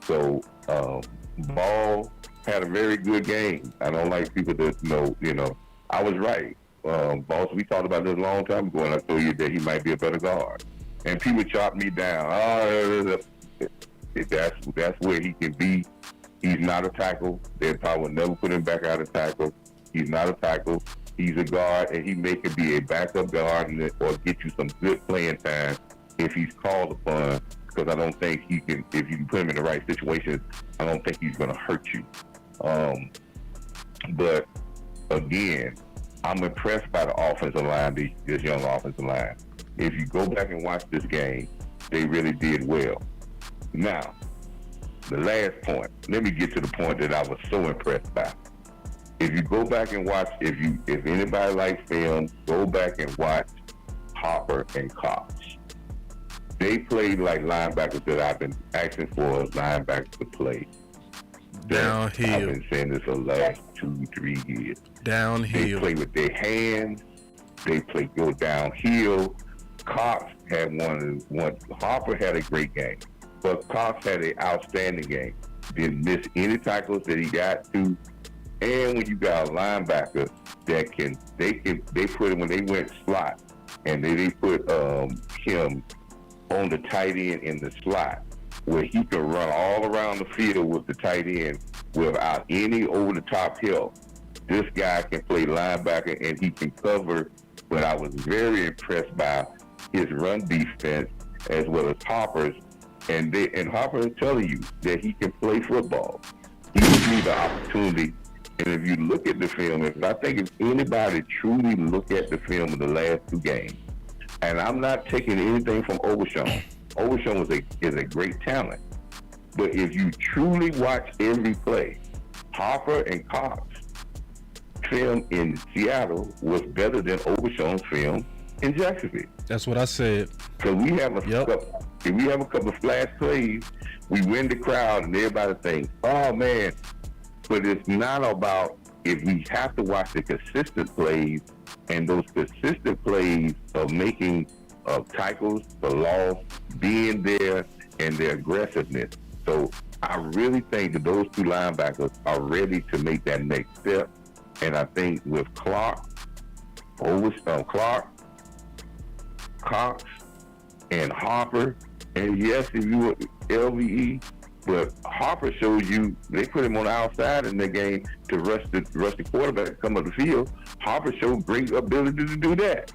So Ball had a very good game. I don't like people that I was right. Boss, we talked about this a long time ago, and I told you that he might be a better guard. And people chopped me down. That's where he can be. He's not a tackle. They probably will never put him back out of tackle. He's not a tackle. He's a guard, and he may could be a backup guard or get you some good playing time if he's called upon. Because I don't think he can. If you can put him in the right situation, I don't think he's going to hurt you. But again, I'm impressed by the offensive line, this young offensive line. If you go back and watch this game, they really did well. Now, the last point. Let me get to the point that I was so impressed by. If you go back and watch, if anybody likes film, go back and watch Hopper and Cox. They played like linebackers that I've been asking for linebackers to play. Downhill. I've been saying this for the last 2-3 years. Downhill. They play with their hands. They go downhill. Cox had one. Harper had a great game, but Cox had an outstanding game. Didn't miss any tackles that he got to. And when you got a linebacker that they put him when they went slot, and they put him on the tight end in the slot, where he can run all around the field with the tight end without any over-the-top help. This guy can play linebacker and he can cover, but I was very impressed by his run defense as well as Harper's. And Harper is telling you that he can play football. He just needs the opportunity. And if you look at the film, if anybody truly look at the film of the last two games, and I'm not taking anything from Overshown. Overshown is a great talent. But if you truly watch every play, Harper and Cox film in Seattle was better than Overshown's film in Jacksonville. That's what I said. Because we have a couple of flash plays, we win the crowd and everybody thinks, oh man. But it's not about, if we have to watch the consistent plays, and those consistent plays of making tackles, the loss, being there, and their aggressiveness. So I really think that those two linebackers are ready to make that next step. And I think with Clark, Cox, and Harper, and yes, if you were LVE, but Harper showed you, they put him on the outside in the game to rush the quarterback, come up the field. Harper showed great ability to do that.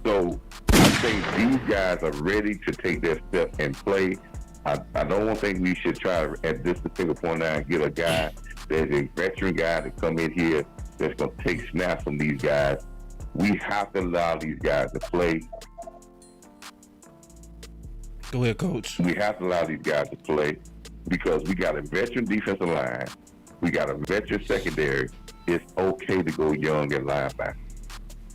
So I think these guys are ready to take that step and play. I don't think we should try to, at this particular point now, get a guy that's a veteran guy to come in here that's going to take snaps from these guys. We have to allow these guys to play. Go ahead, Coach. We have to allow these guys to play because we got a veteran defensive line. We got a veteran secondary. It's okay to go young at linebacker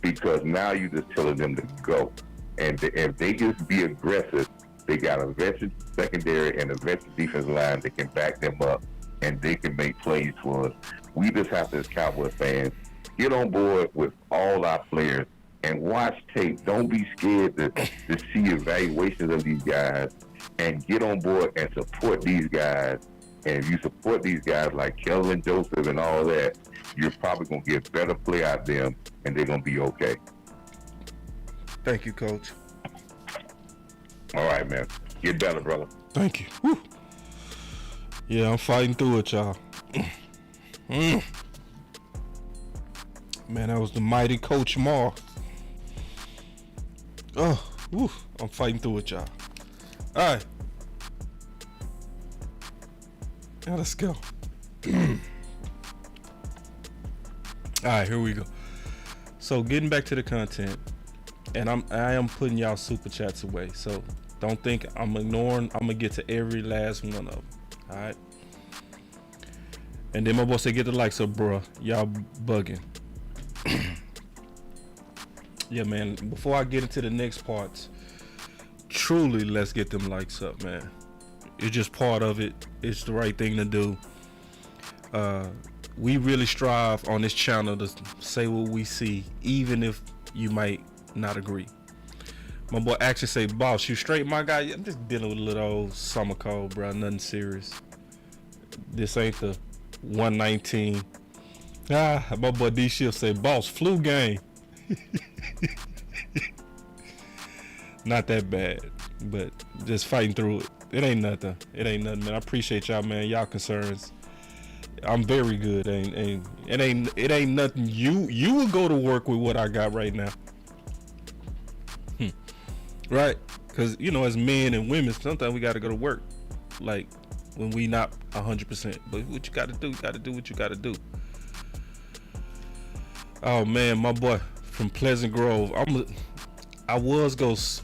because now you're just telling them to go. And if they just be aggressive, they got a veteran secondary and a veteran defensive line that can back them up and they can make plays for us. We just have to, as Cowboy fans, get on board with all our players and watch tape. Don't be scared to see evaluations of these guys and get on board and support these guys. And if you support these guys like Kelvin Joseph and all that, you're probably going to get better play out of them and they're going to be okay. Thank you, Coach. All right, man. Get better, brother. Thank you. Woo. Yeah, I'm fighting through it, y'all. Man, that was the mighty Coach Moore. Oh, woo. I'm fighting through it, y'all. All right. Now let's go. All right, here we go. So getting back to the content, and I am putting y'all super chats away. So don't think I'm ignoring. I'm gonna get to every last one of them. All right. And then my boy said, "Get the likes up, bruh. Y'all bugging." Yeah, man. Before I get into the next parts, truly, let's get them likes up, man. It's just part of it. It's the right thing to do. We really strive on this channel to say what we see, even if you might not agree. My boy actually say, "Boss, you straight, my guy?" I'm just dealing with a little old summer cold, bro. Nothing serious. This ain't the 119. My boy D Shield say, "Boss, flu game." Not that bad, but just fighting through it. It ain't nothing. It ain't nothing, man. I appreciate y'all, man. Y'all concerns. I'm very good. It ain't nothing. You will go to work with what I got right now. Right? Because, you know, as men and women, sometimes we got to go to work. Like, when we not 100%. But what you got to do, you got to do what you got to do. Oh, man, my boy from Pleasant Grove. I was going to...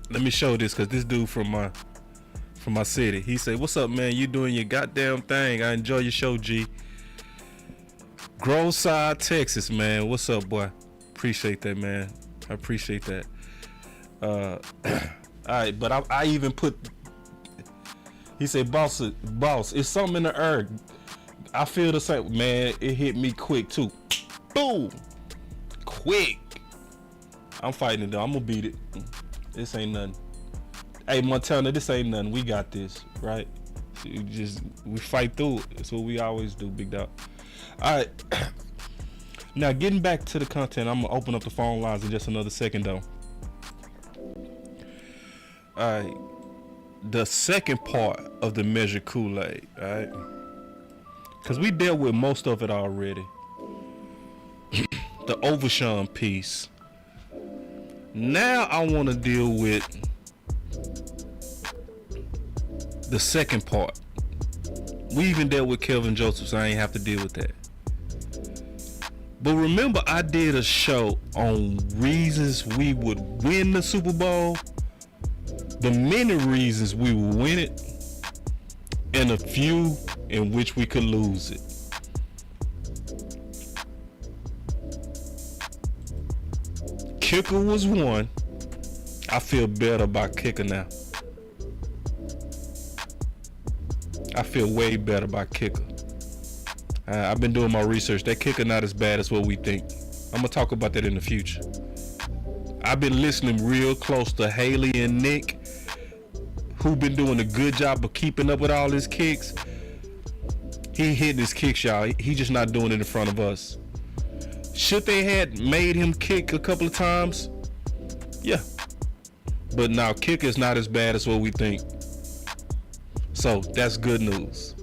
Let me show this, because this dude from my city, he said, "What's up, man? You doing your goddamn thing. I enjoy your show, G." Groveside, Texas, man. What's up, boy? Appreciate that, man. I appreciate that. All right, but I even put, he said, boss, it's something in the air. I feel the same, man. It hit me quick too. Boom, quick. I'm fighting it though. I'm gonna beat it. This ain't nothing. Hey, Montana, this ain't nothing. We got this, right? We fight through it. That's what we always do, big dog. All right. Now, getting back to the content, I'm going to open up the phone lines in just another second, though. All right. The second part of the measure Kool-Aid, all right? Because we dealt with most of it already. The Overshawn piece. Now I want to deal with the second part. We even dealt with Kelvin Joseph, so I ain't have to deal with that. But remember, I did a show on reasons we would win the Super Bowl, the many reasons we would win it, and a few in which we could lose it. Kicker was one. I feel better about kicker now. I feel way better about kicker. I've been doing my research. That kicker not as bad as what we think. I'm gonna talk about that in the future. I've been listening real close to Haley and Nick, who been doing a good job of keeping up with all his kicks. He hitting his kicks, y'all. He just not doing it in front of us. Should they had made him kick a couple of times? Yeah. But now kicker is not as bad as what we think. So that's good news.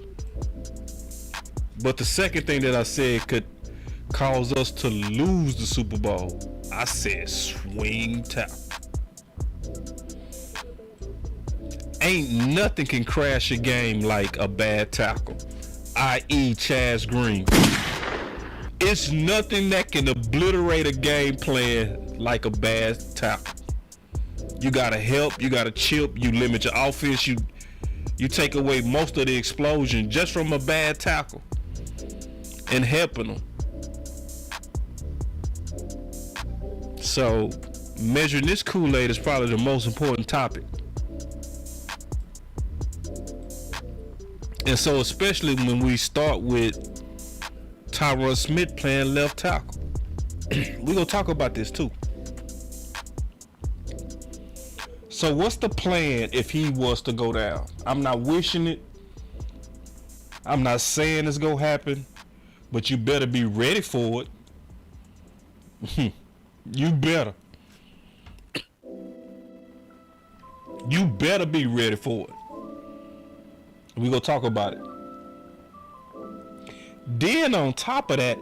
But the second thing that I said could cause us to lose the Super Bowl, I said swing tackle. Ain't nothing can crash a game like a bad tackle, i.e. Chaz Green. It's nothing that can obliterate a game plan like a bad tackle. You gotta help, you gotta chip, you limit your offense, you take away most of the explosion just from a bad tackle and helping them. So measuring this Kool-Aid is probably the most important topic. And so especially when we start with Tyron Smith playing left tackle. We're gonna talk about this too. So what's the plan if he was to go down? I'm not wishing it. I'm not saying it's gonna happen, but you better be ready for it. You better. You better be ready for it. We're gonna talk about it. Then on top of that,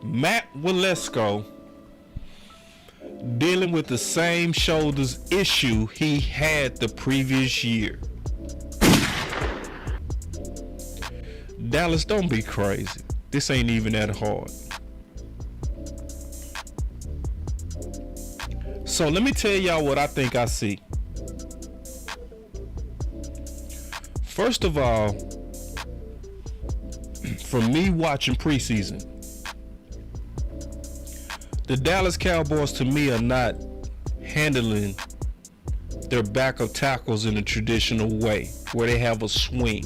Matt Walesko dealing with the same shoulders issue he had the previous year. Dallas, don't be crazy. This ain't even that hard. So let me tell y'all what I think I see. First of all, from me watching preseason, the Dallas Cowboys to me are not handling their backup tackles in a traditional way, where they have a swing,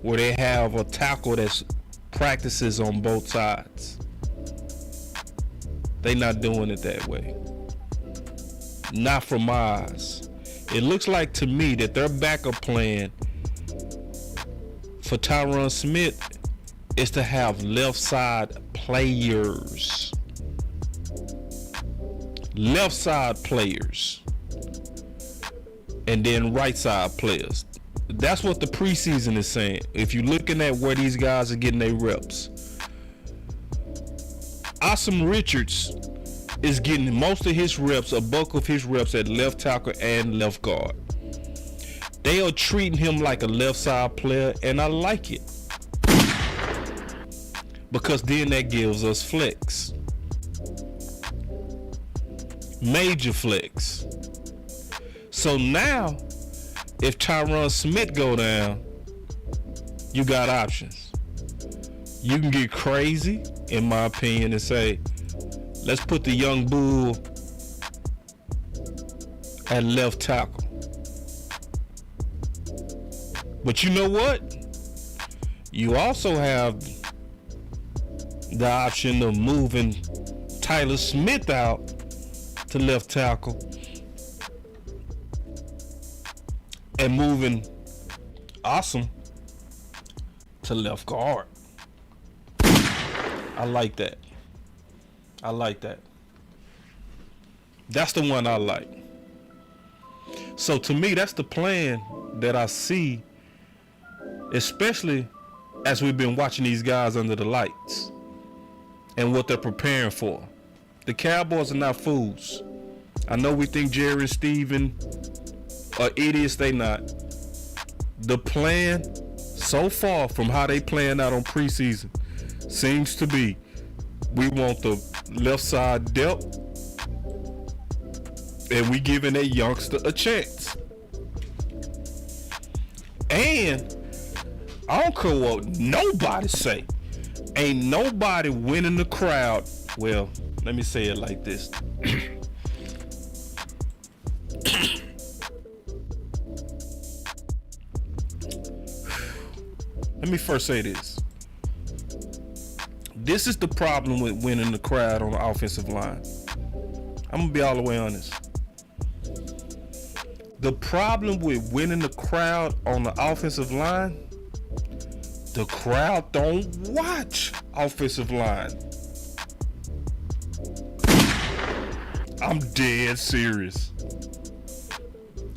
where they have a tackle that practices on both sides. They not doing it that way. Not from my eyes. It looks like to me that their backup plan for Tyron Smith is to have left side players. Left side players. And then right side players. That's what the preseason is saying. If you're looking at where these guys are getting their reps. Asim Richards is getting most of his reps, a bulk of his reps at left tackle and left guard. They are treating him like a left side player, and I like it. Because then that gives us flex. Major flex. So now, if Tyron Smith go down, you got options. You can get crazy, in my opinion, and say, let's put the young bull at left tackle. But you know what? You also have the option of moving Tyler Smith out to left tackle and moving Asim to left guard. I like that. I like that. That's the one I like. So to me, that's the plan that I see, especially as we've been watching these guys under the lights and what they're preparing for. The Cowboys are not fools. I know we think Jerry and Steven are idiots. They not. The plan so far from how they playing out on preseason seems to be, we want the left side depth, and we giving that youngster a chance. And I don't care what nobody say, ain't nobody winning the crowd. Well, let me say it like this. Let me first say this. This is the problem with winning the crowd on the offensive line. I'm gonna be all the way honest. The problem with winning the crowd on the offensive line, the crowd don't watch offensive line. I'm dead serious.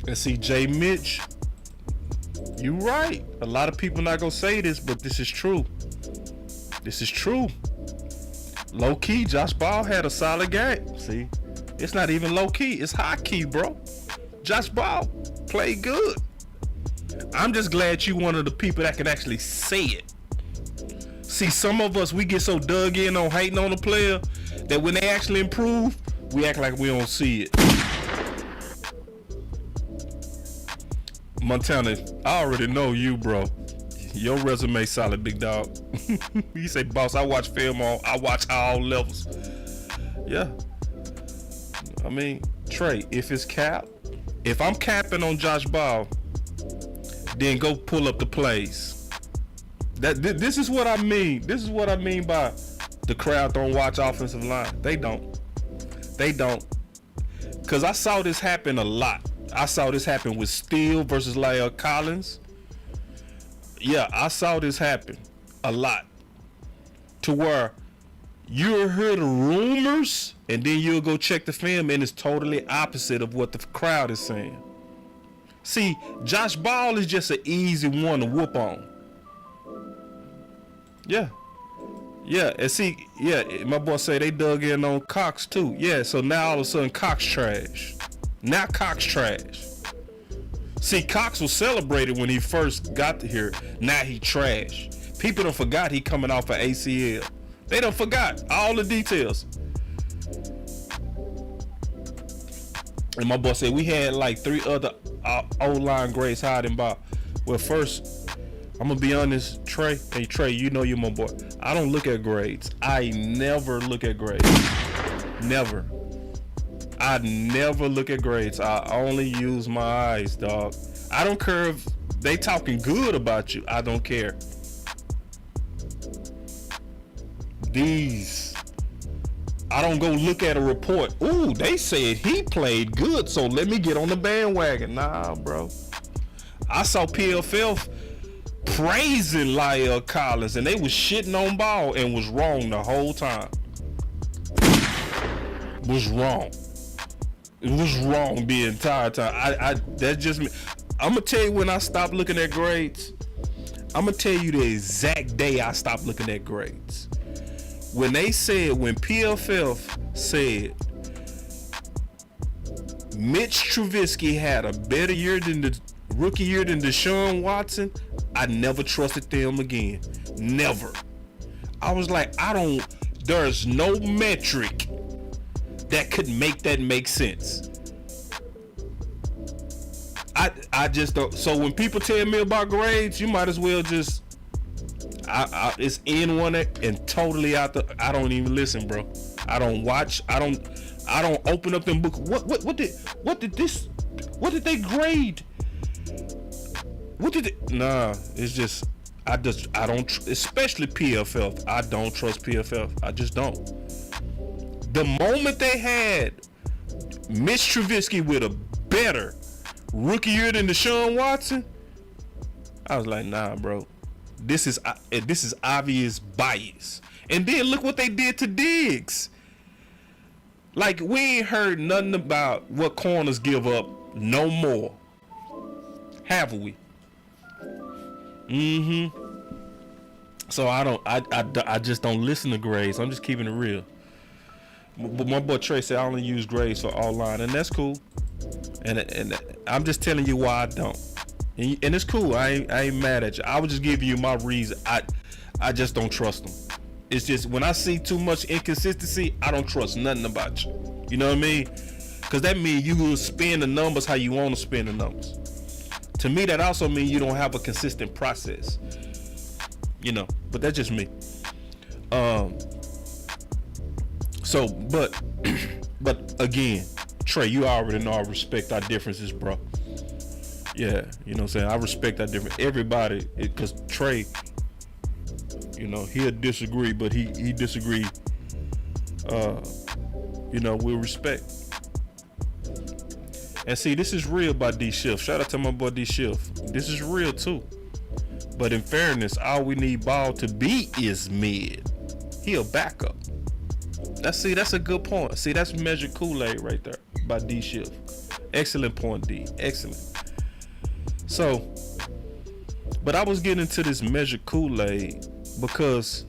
And see, Jay Mitch, you right. A lot of people not gonna say this, but this is true. This is true. Low key, Josh Ball had a solid game. See, it's not even low key, it's high key, bro. Josh Ball played good. I'm just glad you one of the people that can actually say it. See, some of us, we get so dug in on hating on the player that when they actually improve, we act like we don't see it. Montana, I already know you, bro. Your resume solid, big dog. You say, boss, I watch film on, I watch all levels. Yeah. I mean, Trey, if it's cap, if I'm capping on Josh Ball, then go pull up the plays. This is what I mean. This is what I mean by the crowd don't watch offensive line. They don't. They don't. Because I saw this happen a lot. I saw this happen with Steele versus Lyle Collins. Yeah, I saw this happen a lot. To where you'll hear the rumors and then you'll go check the film and it's totally opposite of what the crowd is saying. See, Josh Ball is just an easy one to whoop on. Yeah. Yeah, and see, yeah, my boy say they dug in on Cox too. Yeah, so now all of a sudden Cox trash. Now Cox trash. See, Cox was celebrated when he first got here. Now he trash. People done forgot he coming off of ACL. They done forgot all the details. And my boy said we had like 3 other O-line grades hiding by. Well, first, I'm gonna be honest, Trey. Hey, Trey, you know you're my boy. I don't look at grades. I never look at grades. Never. I never look at grades. I only use my eyes, dog. I don't care if they talking good about you. I don't care. I don't go look at a report. Ooh, they said he played good, so let me get on the bandwagon. Nah, bro. I saw PFF praising Lyle Collins, and they was shitting on Ball and was wrong the whole time. Was wrong. It was wrong the entire time. That's just me. I'm gonna tell you when I stopped looking at grades. I'm gonna tell you the exact day I stopped looking at grades. When PFF said Mitch Trubisky had a better year than the rookie year than Deshaun Watson, I never trusted them again. Never. I was like, there's no metric that could make that make sense. I just don't. So when people tell me about grades, you might as well just it's in one and totally out the. I don't even listen, bro. I don't watch. I don't open up them books. What did they grade? Nah, it's just I don't, especially PFF. I don't trust PFF. I just don't. The moment they had Mitch Trubisky with a better rookie year than Deshaun Watson, I was like, nah, bro. This is obvious bias. And then look what they did to Diggs. Like, we ain't heard nothing about what corners give up no more. Have we? So I just don't listen to grades. I'm just keeping it real. But my boy Trey said I only use grades for all line, and that's cool. And I'm just telling you why I don't. And it's cool. I ain't mad at you. I was just giving you my reason. I just don't trust them. It's just when I see too much inconsistency, I don't trust nothing about you. You know what I mean? Because that means you will spin the numbers how you want to spin the numbers. To me, that also means you don't have a consistent process. You know, but that's just me. So, but again, Trey, you already know I respect our differences, bro. Yeah, you know what I'm saying? I respect our difference. Everybody, because Trey, you know, he'll disagree, but he disagree. You know, we'll respect. And see, this is real by D Shift. Shout out to my boy D Shift. This is real too. But in fairness, all we need Ball to be is mid. He'll back up. That's a good point. See, that's measured Kool-Aid right there by D Shift. Excellent point, D. Excellent. So, but I was getting into this measured Kool-Aid because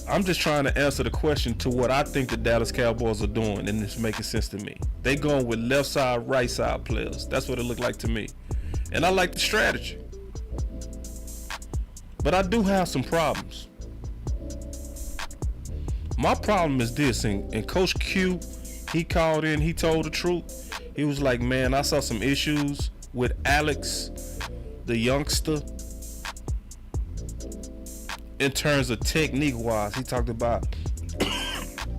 I'm just trying to answer the question to what I think the Dallas Cowboys are doing, and it's making sense to me. They going with left side, right side players. That's what it looked like to me. And I like the strategy. But I do have some problems. My problem is this, and Coach Q, he called in, he told the truth. He was like, man, I saw some issues with Alex, the youngster, in terms of technique wise. He talked about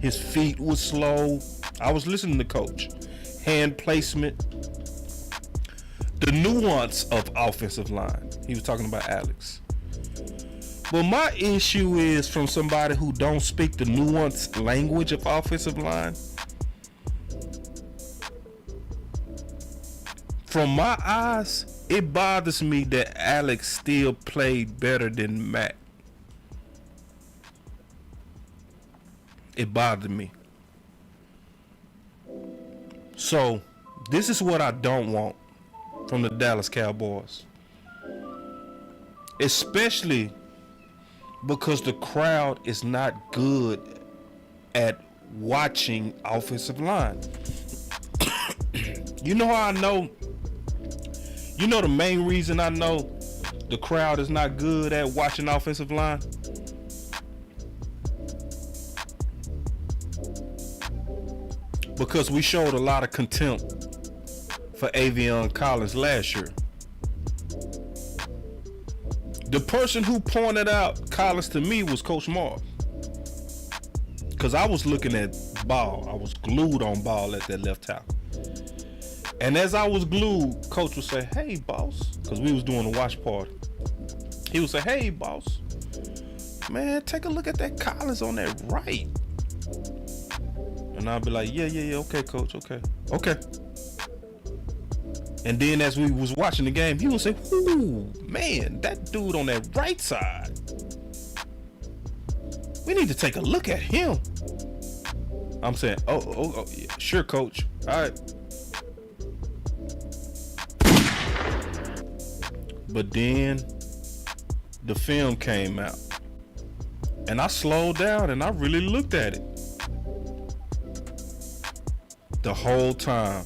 his feet was slow. I was listening to Coach. Hand placement, the nuance of offensive line. He was talking about Alex. But my issue is from somebody who don't speak the nuanced language of offensive line. From my eyes, it bothers me that Alex still played better than Matt. It bothered me. So, this is what I don't want from the Dallas Cowboys. Especially because the crowd is not good at watching offensive line. You know how I know? You know the main reason I know the crowd is not good at watching offensive line? Because we showed a lot of contempt for Avion Collins last year. The person who pointed out Collins to me was Coach Mark. Because I was looking at Ball. I was glued on Ball at that left tackle. And as I was glued, Coach would say, hey, boss. Because we was doing a watch party. He would say, hey, boss. Man, take a look at that Collins on that right. And I'd be like, yeah, okay, Coach, okay. And then as we was watching the game, he would say, ooh, man, that dude on that right side. We need to take a look at him. I'm saying, oh yeah, sure, Coach. All right. But then the film came out. And I slowed down and I really looked at it. The whole time,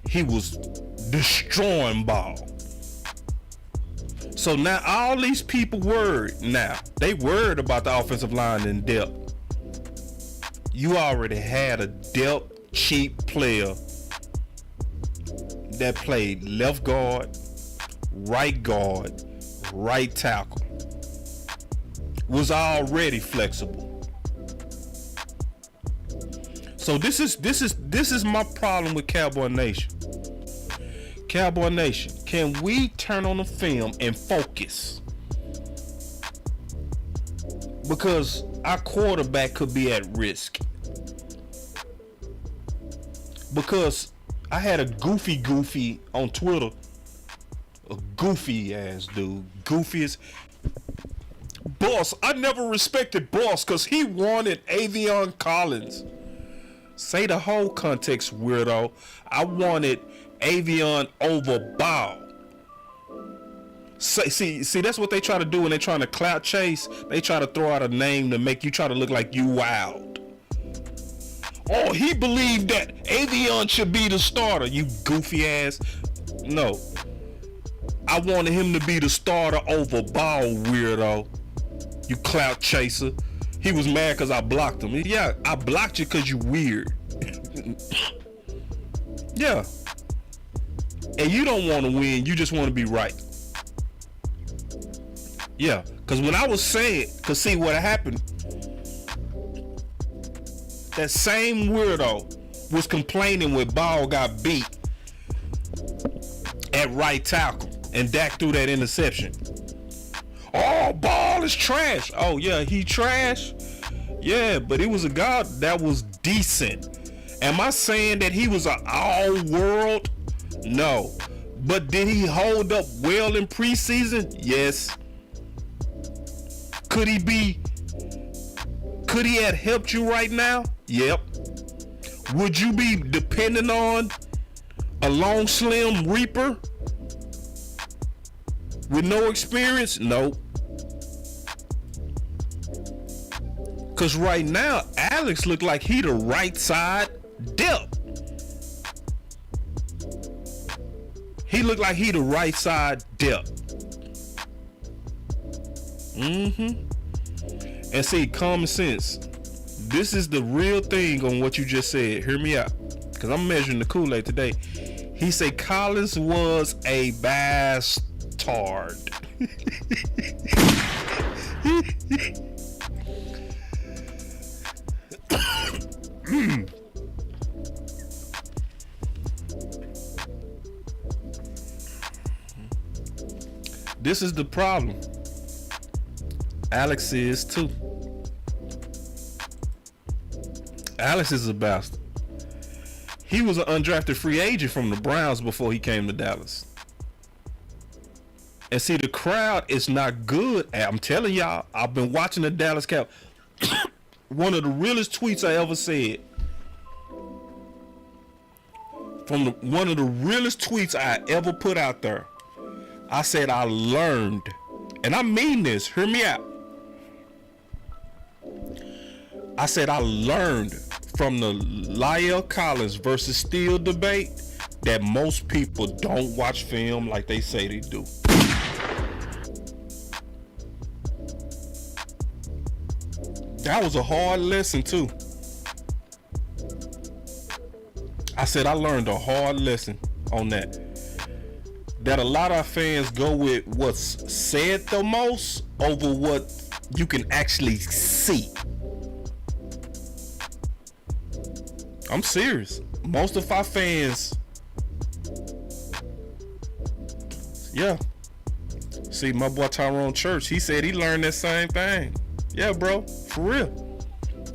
he was destroying Ball. So now all these people worried now. They worried about the offensive line in depth. You already had a depth cheap player that played left guard, right tackle. Was already flexible. So this is my problem with Cowboy Nation. Cowboy Nation, can we turn on the film and focus? Because our quarterback could be at risk. Because I had a goofy on Twitter, a goofy ass dude, goofiest Boss, I never respected Boss because he wanted Avion Collins. Say the whole context, weirdo. I wanted Avion over Ball. See, that's what they try to do when they trying to clout chase. They try to throw out a name to make you try to look like you wild. Oh, he believed that Avion should be the starter, you goofy ass. No. I wanted him to be the starter over Ball, weirdo. You clout chaser. He was mad because I blocked him. Yeah, I blocked you because you weird. Yeah. And you don't want to win. You just want to be right. Yeah. Because when I was saying, because see what happened, that same weirdo was complaining when Ball got beat at right tackle and Dak threw that interception. Oh, Ball is trash. Oh, yeah, he trash. Yeah, but it was a guy that was decent. Am I saying that he was an all-world? No. But did he hold up well in preseason? Yes. Could he have helped you right now? Yep. Would you be depending on a long slim reaper with no experience? No. Cause right now, Alex looked like he the right side depth. He looked like he the right side depth. And see, common sense. This is the real thing on what you just said. Hear me out. Cause I'm measuring the Kool-Aid today. He said Collins was a bastard. This is the problem. Alex is too. Alex is a bastard. He was an undrafted free agent from the Browns before he came to Dallas. And see, the crowd is not good. I'm telling y'all, I've been watching the Dallas Cowboys. One of the realest tweets I ever said. One of the realest tweets I ever put out there. I said I learned, and I mean this, hear me out. I said I learned from the La'el Collins versus Steele debate that most people don't watch film like they say they do. That was a hard lesson too. I said I learned a hard lesson on that. That a lot of fans go with what's said the most over what you can actually see. I'm serious. Most of our fans, yeah. See, my boy Tyrone Church, he said he learned that same thing. Yeah, bro, for real.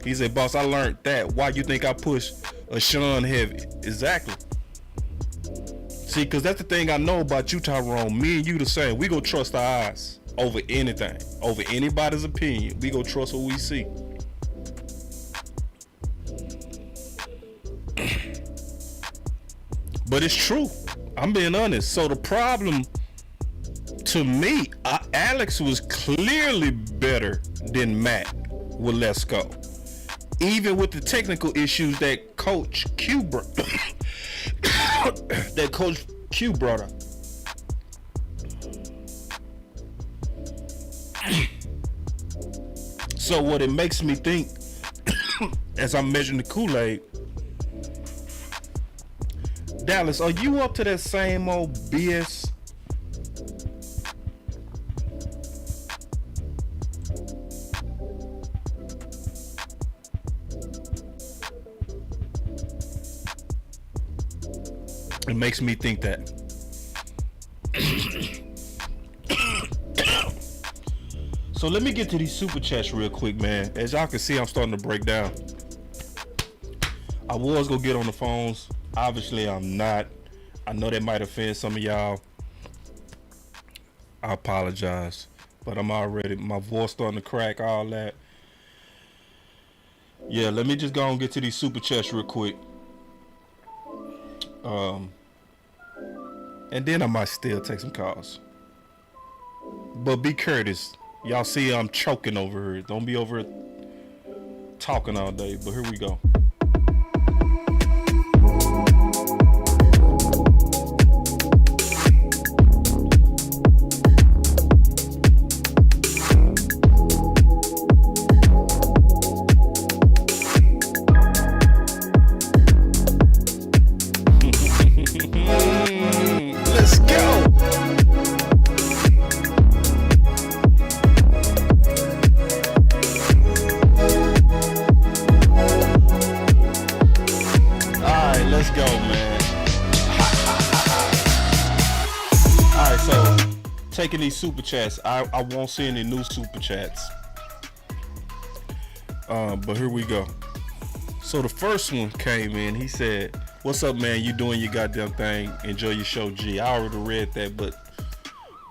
He said, boss, I learned that. Why you think I push a Sean heavy? Exactly. See, because that's the thing I know about you, Tyrone. Me and you the same. We go trust our eyes over anything, over anybody's opinion. We go trust what we see. But it's true. I'm being honest. So the problem, to me, Alex was clearly better than Matt with Let's Go. Even with the technical issues that Coach Q brought up. So what it makes me think, as I'm measuring the Kool-Aid, Dallas, are you up to that same old BS? It makes me think that. So let me get to these super chats real quick, man. As y'all can see, I'm starting to break down. I was gonna get on the phones. Obviously, I'm not. I know that might offend some of y'all. I apologize. but my voice starting to crack, all that. Yeah, let me just go and get to these super chats real quick. And then I might still take some calls. But be courteous. Y'all see I'm choking over here. Don't be over here talking all day. But here we go. Let's go. Alright, let's go, man. Alright, so taking these super chats. I won't see any new super chats. But here we go. So the first one came in. He said, "What's up, man? You doing your goddamn thing. Enjoy your show, G." I already read that, but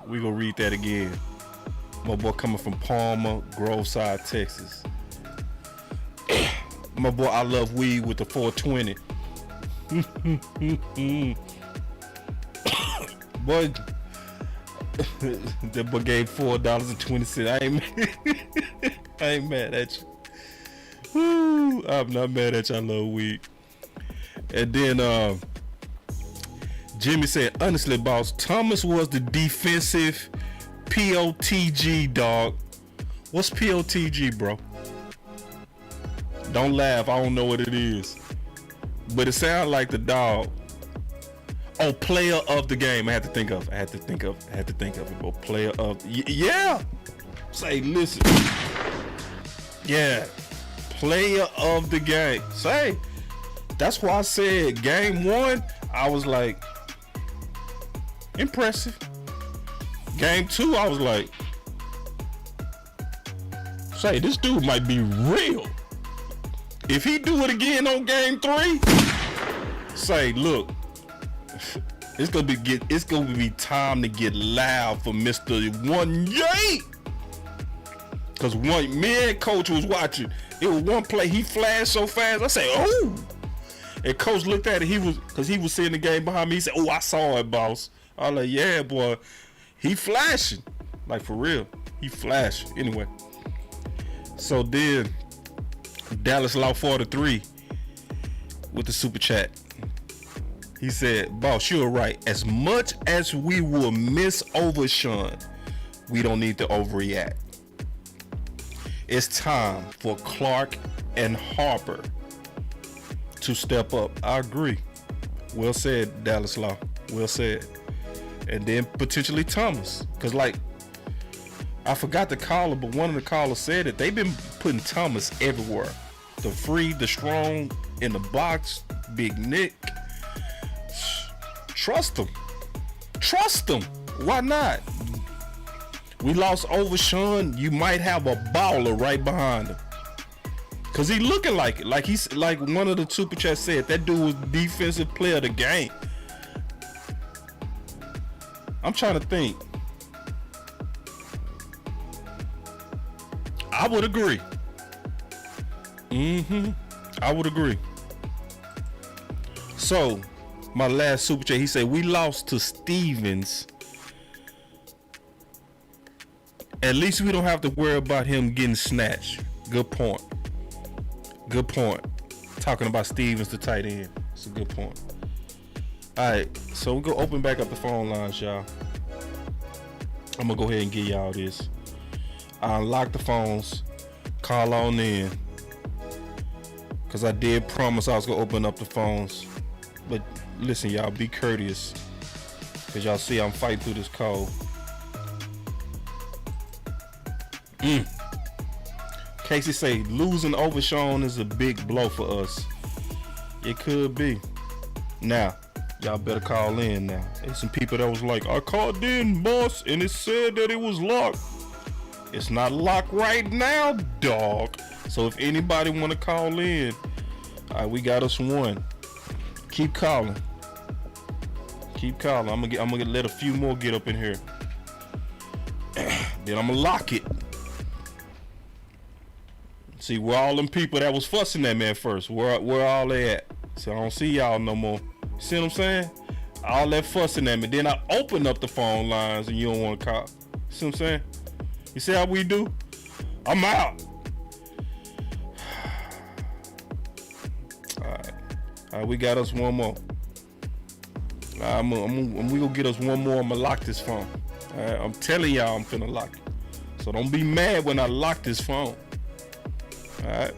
we gonna read that again. My boy coming from Palmer, Groveside, Texas. My boy, I love weed with the 420. Boy, that boy gave $4.20. I ain't mad at you. Woo, I'm not mad at you. I love weed. And then Jimmy said, "Honestly, boss, Thomas was the defensive POTG, dog." What's POTG, bro? Don't laugh. I don't know what it is. But it sounds like the dog. Oh, player of the game. I had to think of it. Bro. Player of yeah. Say, listen. Yeah. Player of the game. Say, that's why I said game one, I was like, impressive. Game two, I was like, say, this dude might be real. If he do it again on game three, say, look, it's gonna be time to get loud for Mr. One Yay. Cause me and Coach was watching. It was one play, he flashed so fast. I said, "Oh!" And Coach looked at it. Cause he was seeing the game behind me. He said, "Oh, I saw it, boss." I was like, "Yeah, boy, he flashing, like for real. He flashing." Anyway, so then Dallas Law 43 with the super chat. He said, "Boss, you're right. As much as we will miss Overshawn, we don't need to overreact. It's time for Clark and Harper to step up." I agree. Well said, Dallas Law. Well said. And then potentially Thomas. Because, like, I forgot the caller, but one of the callers said that they've been putting Thomas everywhere. The free, the strong, in the box, Big Nick. Trust him. Trust him. Why not? We lost Overshawn. You might have a baller right behind him. Cause he looking like it. Like he's like one of the super chats said, that dude was defensive player of the game. I'm trying to think. I would agree. I would agree. So, my last super chat, he said, "We lost to Stevens. At least we don't have to worry about him getting snatched." Good point. Good point. Talking about Stevens, the tight end. It's a good point. Alright, so we're going to open back up the phone lines, y'all. I'm going to go ahead and give y'all this. I unlocked the phones. Call on in. Because I did promise I was going to open up the phones. But listen, y'all, be courteous. Because y'all see I'm fighting through this cold. Casey say, "Losing Overshawn is a big blow for us." It could be. Now, y'all better call in now. There's some people that was like, "I called in, boss, and it said that it was locked." It's not locked right now, dog. So if anybody want to call in, all right, we got us one. Keep calling. Keep calling. I'm gonna let a few more get up in here. Then I'm gonna lock it. See where all them people that was fussing at me at first, where all they at? So I don't see y'all no more. See what I'm saying? All that fussing at me. Then I open up the phone lines and you don't want to call. See what I'm saying? You see how we do? I'm out. All right, we got us one more. I'm we gonna get us one more. I'm gonna lock this phone. All right, I'm telling y'all I'm finna lock it. So don't be mad when I lock this phone. All right,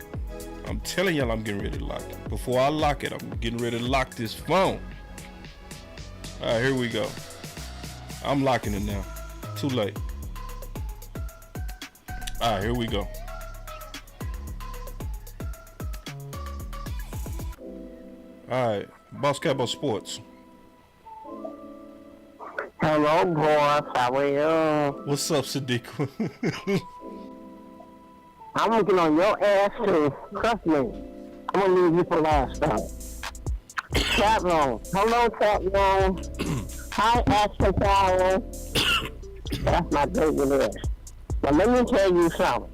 I'm telling y'all I'm getting ready to lock it. Before I lock it, I'm getting ready to lock this phone. All right, here we go. I'm locking it now. Too late. All right, here we go. All right, Boss Cowboy Sports. Hello, boss. How are you? What's up, Sadiq? I'm looking on your ass too. Trust me. I'm gonna leave you for last time. Chat room. Hello, chat room. Hi, Ashton Powell. That's my baby there. But let me tell you something.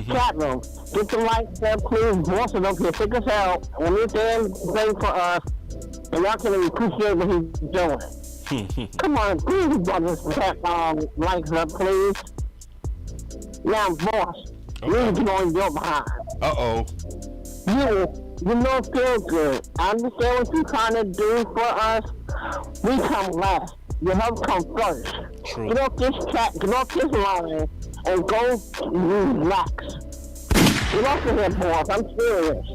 Chat room. Get the likes there, please. Boss is up here. Pick us out. When you're there, pray for us. And y'all can appreciate what he's doing. Come on, please, brothers, tap likes up, please. Now, boss, you need to go on your behind. Uh-oh. You know it feels good. I understand what you're trying to do for us. We come last. Your help come first. True. Get off this chat, get off this line, and go relax. Get off of here, boss. I'm serious.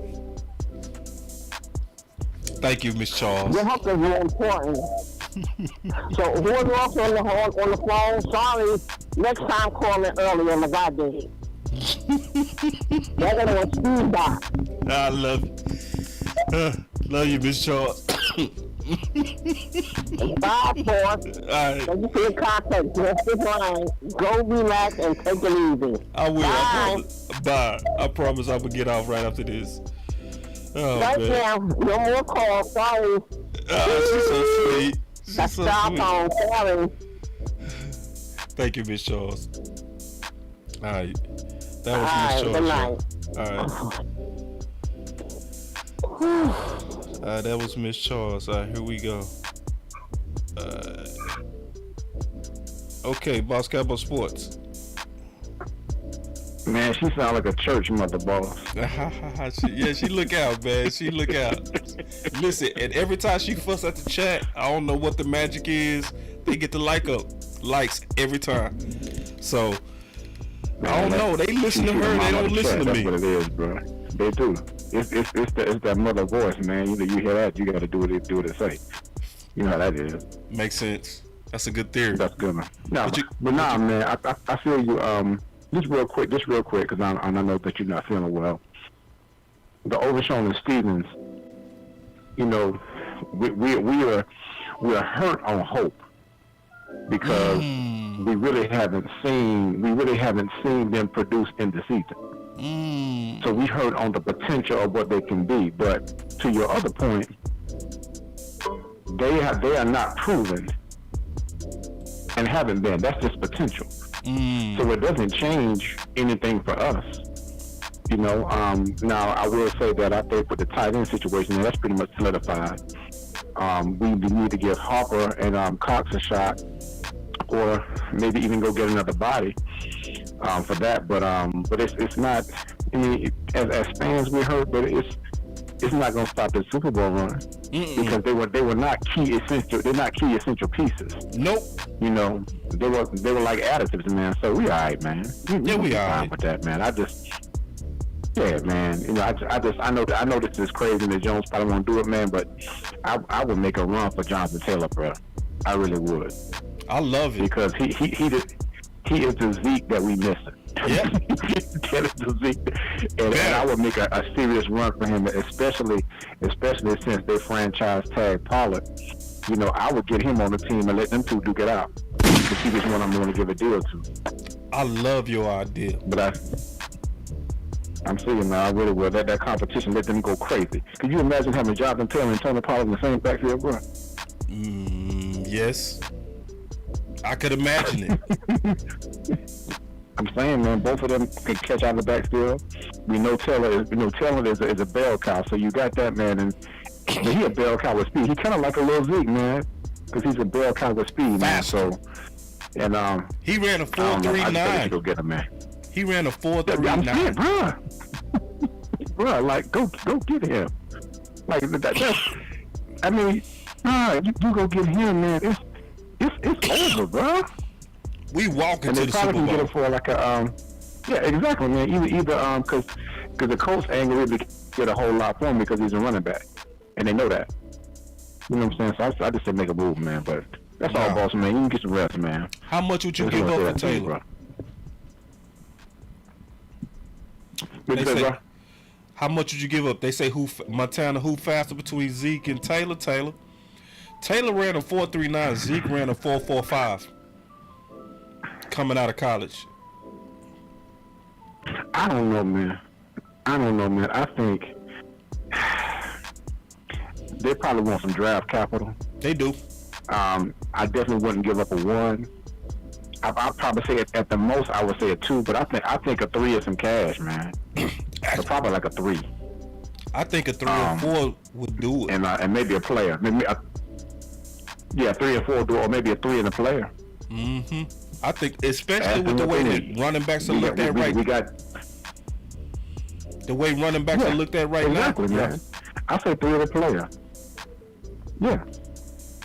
Thank you, Miss Charles. Your help is more important. So whoever else on the phone, sorry. Next time call it earlier like I did. They're gonna want speed back. I love you. Love you, Miss Charles. Bye, boss. Alright. Thank you for your contact. Just sit line. Go relax and take it easy. I will. Bye. Bye. I promise I will get off right after this. Oh, right man. now, no more calls. Sorry. She's so sweet. That's so cell sweet. phone. Sorry. Thank you, Miss Charles. All right. That was Miss Charles. All right. That was Miss Charles. All right, here we go. Okay, Boss Cowboy Sports. Man, she sound like a church mother, boss. She look out, man. She look out. Listen, and every time she fuss at the chat, I don't know what the magic is. They get the likes every time. So I don't know. They listen to her. They don't listen to me. That's what it is, bro. They do. It's that mother voice, man. You hear that, you got to do what it say. You know how that is. Makes sense. That's a good theory. That's good, man. Man. I feel you. Just real quick, because I know that you're not feeling well. The Overshown and Stevens, we are hurt on hope because we really haven't seen them produce in the season. So we hurt on the potential of what they can be. But to your other point, they are not proven and haven't been. That's just potential. So it doesn't change anything for us. Now I will say that I think with the tight end situation, that's pretty much solidified. We need to give Harper and Cox a shot, or maybe even go get another body for that. But it's not. I mean, as fans, we heard, but it's not going to stop the Super Bowl run because they were not key essential. They're not key essential pieces. Nope. They were like additives, man. So we all right, man. We all right with that, man. Yeah, man. I know this is crazy that Jones probably won't do it, man. But I would make a run for Jonathan Taylor, bro. I really would. I love it because he is the Zeke that we missing. Yeah. And I would make a serious run for him, especially since they franchise tag Pollard. I would get him on the team and let them two duke it out to see which one I'm going to give a deal to. I love your idea. But I'm saying, man, I really will. That competition, let them go crazy. Could you imagine having Jonathan Taylor and Tony Pollard in the same backfield, bro? Yes. I could imagine it. I'm saying, man, both of them can catch out of the backfield. We know Taylor is a bell cow, so you got that, man. And he a bell cow with speed. He kind of like a little Zeke, man, because he's a bell cow with speed, man. So, and he ran a 4.39. Go get him, man. He ran a 4.39. Bro, like go get him. Like that's. I mean, you go get him, man. It's over, bro. We walk into the Super Bowl. And they probably can get him for like a yeah, exactly, man. Either because the Colts ain't really get a whole lot for him because he's a running back, and they know that. You know what I'm saying? So I just said make a move, man. But that's all, boss, man. You can get some rest, man. How much would you give up for Taylor? They say, how much would you give up? They say Montana who faster between Zeke and Taylor? Taylor ran a 4.39. Zeke ran a 4.45 coming out of college. I don't know, man. I think they probably want some draft capital. They do. I definitely wouldn't give up a 1. I'd probably say at the most I would say a 2, but I think a 3 is some cash, man. So probably like a 3. I think a 3 or 4 would do it, and maybe a player. Maybe 3 or 4 do it, or maybe a 3 and a player. Mm-hmm. I think, especially with the way that running backs are looked at right. We got the way running backs are looked at right exactly, now. Man. I say 3 and a player. Yeah,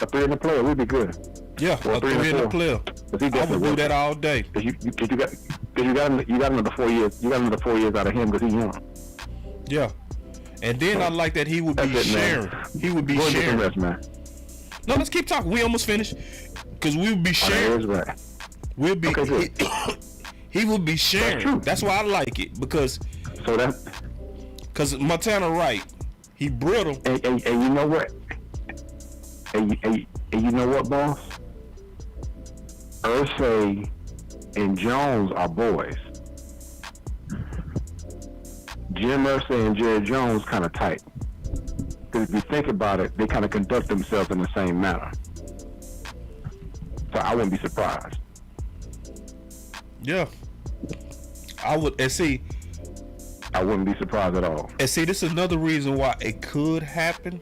a 3 and a player would be good. Yeah, a 3 and a player. I would do that all day. Cause you got another 4 years. You got another 4 years out of him because he's young. Yeah, and then I like that he would be sharing. He would be sharing. Rest, man. No, let's keep talking. We almost finished because we would be sharing. Right. We'll be. He would be sharing. That's why I like it because. So that. Because Montana right, he brittle. And you know what? And you know what, boss? Irsay and Jones are boys. Jim Irsay and Jerry Jones kind of tight. Because if you think about it, they kind of conduct themselves in the same manner. So I wouldn't be surprised. Yeah. I would, and see. I wouldn't be surprised at all. And see, this is another reason why it could happen.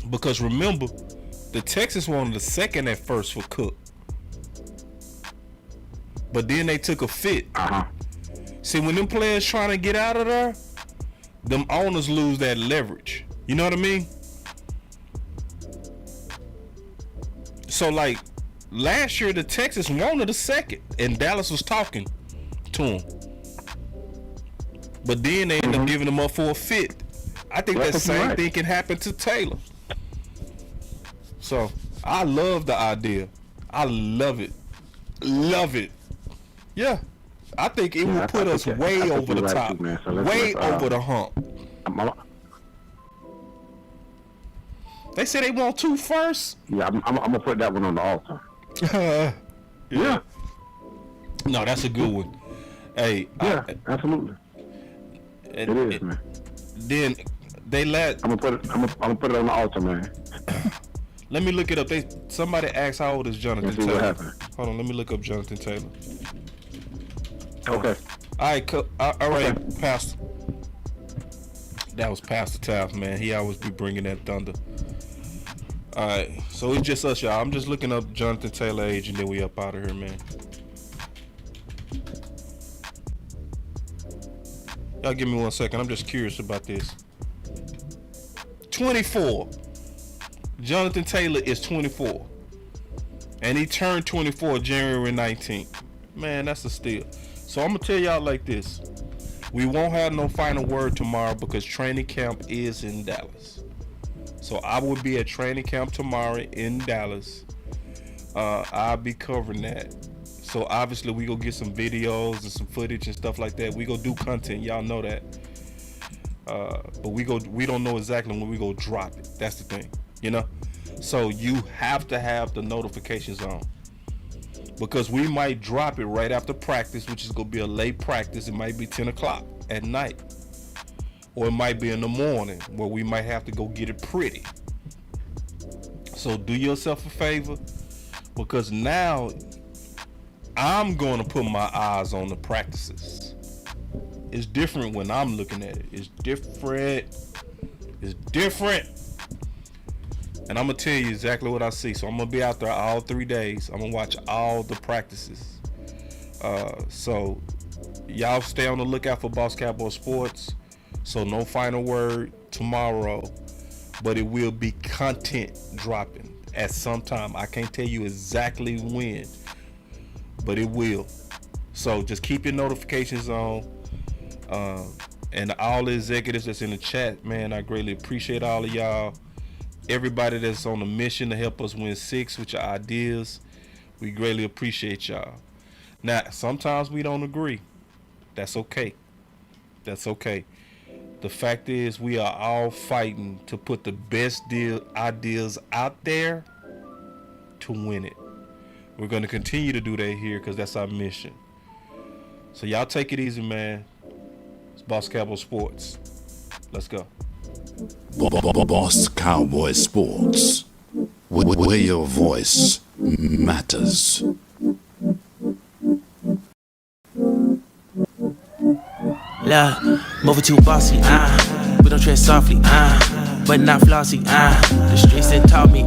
Because remember, the Texans wanted the second at first for Cook. But then they took a fit. See, when them players trying to get out of there, them owners lose that leverage. You know what I mean? So, like, last year, the Texans wanted a second, and Dallas was talking to him. But then they ended up giving him up for a fit. I think that same thing can happen to Taylor. So, I love the idea. I love it. Love it. Yeah. I think it will put us way over the top. Way over the hump. They say they want 2 first. Yeah, I'm going to put that one on the altar. Yeah. No, that's a good one. Hey. Yeah, absolutely. It is, man. Then they let. I'm gonna put it on the altar, man. Let me look it up. Somebody asked how old is Jonathan Taylor. What happened. Hold on, let me look up Jonathan Taylor. Okay. All right, Pastor. That was Pastor Taft, man. He always be bringing that thunder. All right, so it's just us, y'all. I'm just looking up Jonathan Taylor age, and then we up out of here, man. Y'all give me 1 second. I'm just curious about this. 24. Jonathan Taylor is 24. And he turned 24 January 19th. Man, that's a steal. So I'm going to tell y'all like this. We won't have no final word tomorrow because training camp is in Dallas. So I will be at training camp tomorrow in Dallas. I'll be covering that. So obviously we gonna get some videos and some footage and stuff like that. We gonna do content, y'all know that. But we don't know exactly when we go drop it. That's the thing, you know. So you have to have the notifications on because we might drop it right after practice, which is gonna be a late practice. It might be 10 o'clock at night, or it might be in the morning where we might have to go get it pretty. So do yourself a favor because now I'm going to put my eyes on the practices. It's different when I'm looking at it. It's different. It's different. And I'm going to tell you exactly what I see. So I'm going to be out there all 3 days. I'm going to watch all the practices. So y'all stay on the lookout for Boss Cowboy Sports. So no final word tomorrow, but it will be content dropping at some time. I can't tell you exactly when, but it will. So just keep your notifications on. And all the executives that's in the chat, man, I greatly appreciate all of y'all. Everybody that's on a mission to help us win 6 with your ideas, we greatly appreciate y'all. Now, sometimes we don't agree. That's okay. That's okay. The fact is, we are all fighting to put the best ideas out there to win it. We're going to continue to do that here because that's our mission. So y'all take it easy, man. It's Boss Cowboy Sports. Let's go. Boss Cowboy Sports, where your voice matters. Look, moving too bossy, we don't tread softly, but not flossy, the streets that taught me,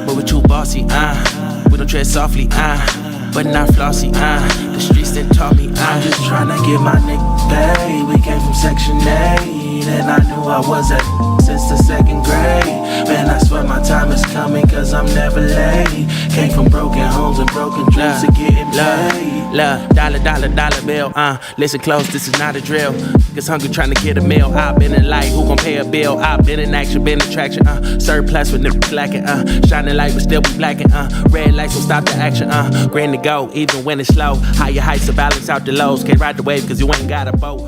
moving too bossy, we don't tread softly, but not flossy, the streets that taught me, I'm just trying to get my niggas paid. We came from Section 8, and I knew I was at since the 2nd grade. Man, I swear my time is coming, cause I'm never late. Came from broken homes and broken dreams to getting paid. Love, dollar bill, listen close, this is not a drill. Niggas hungry trying to get a meal. I've been in light, who gon' pay a bill? I've been in action, been in traction, surplus with niggas lacking, shining light but still be blacking, red lights will stop the action, green to go, even when it's slow. Higher heights to balance out the lows. Can't ride the wave cause you ain't got a boat.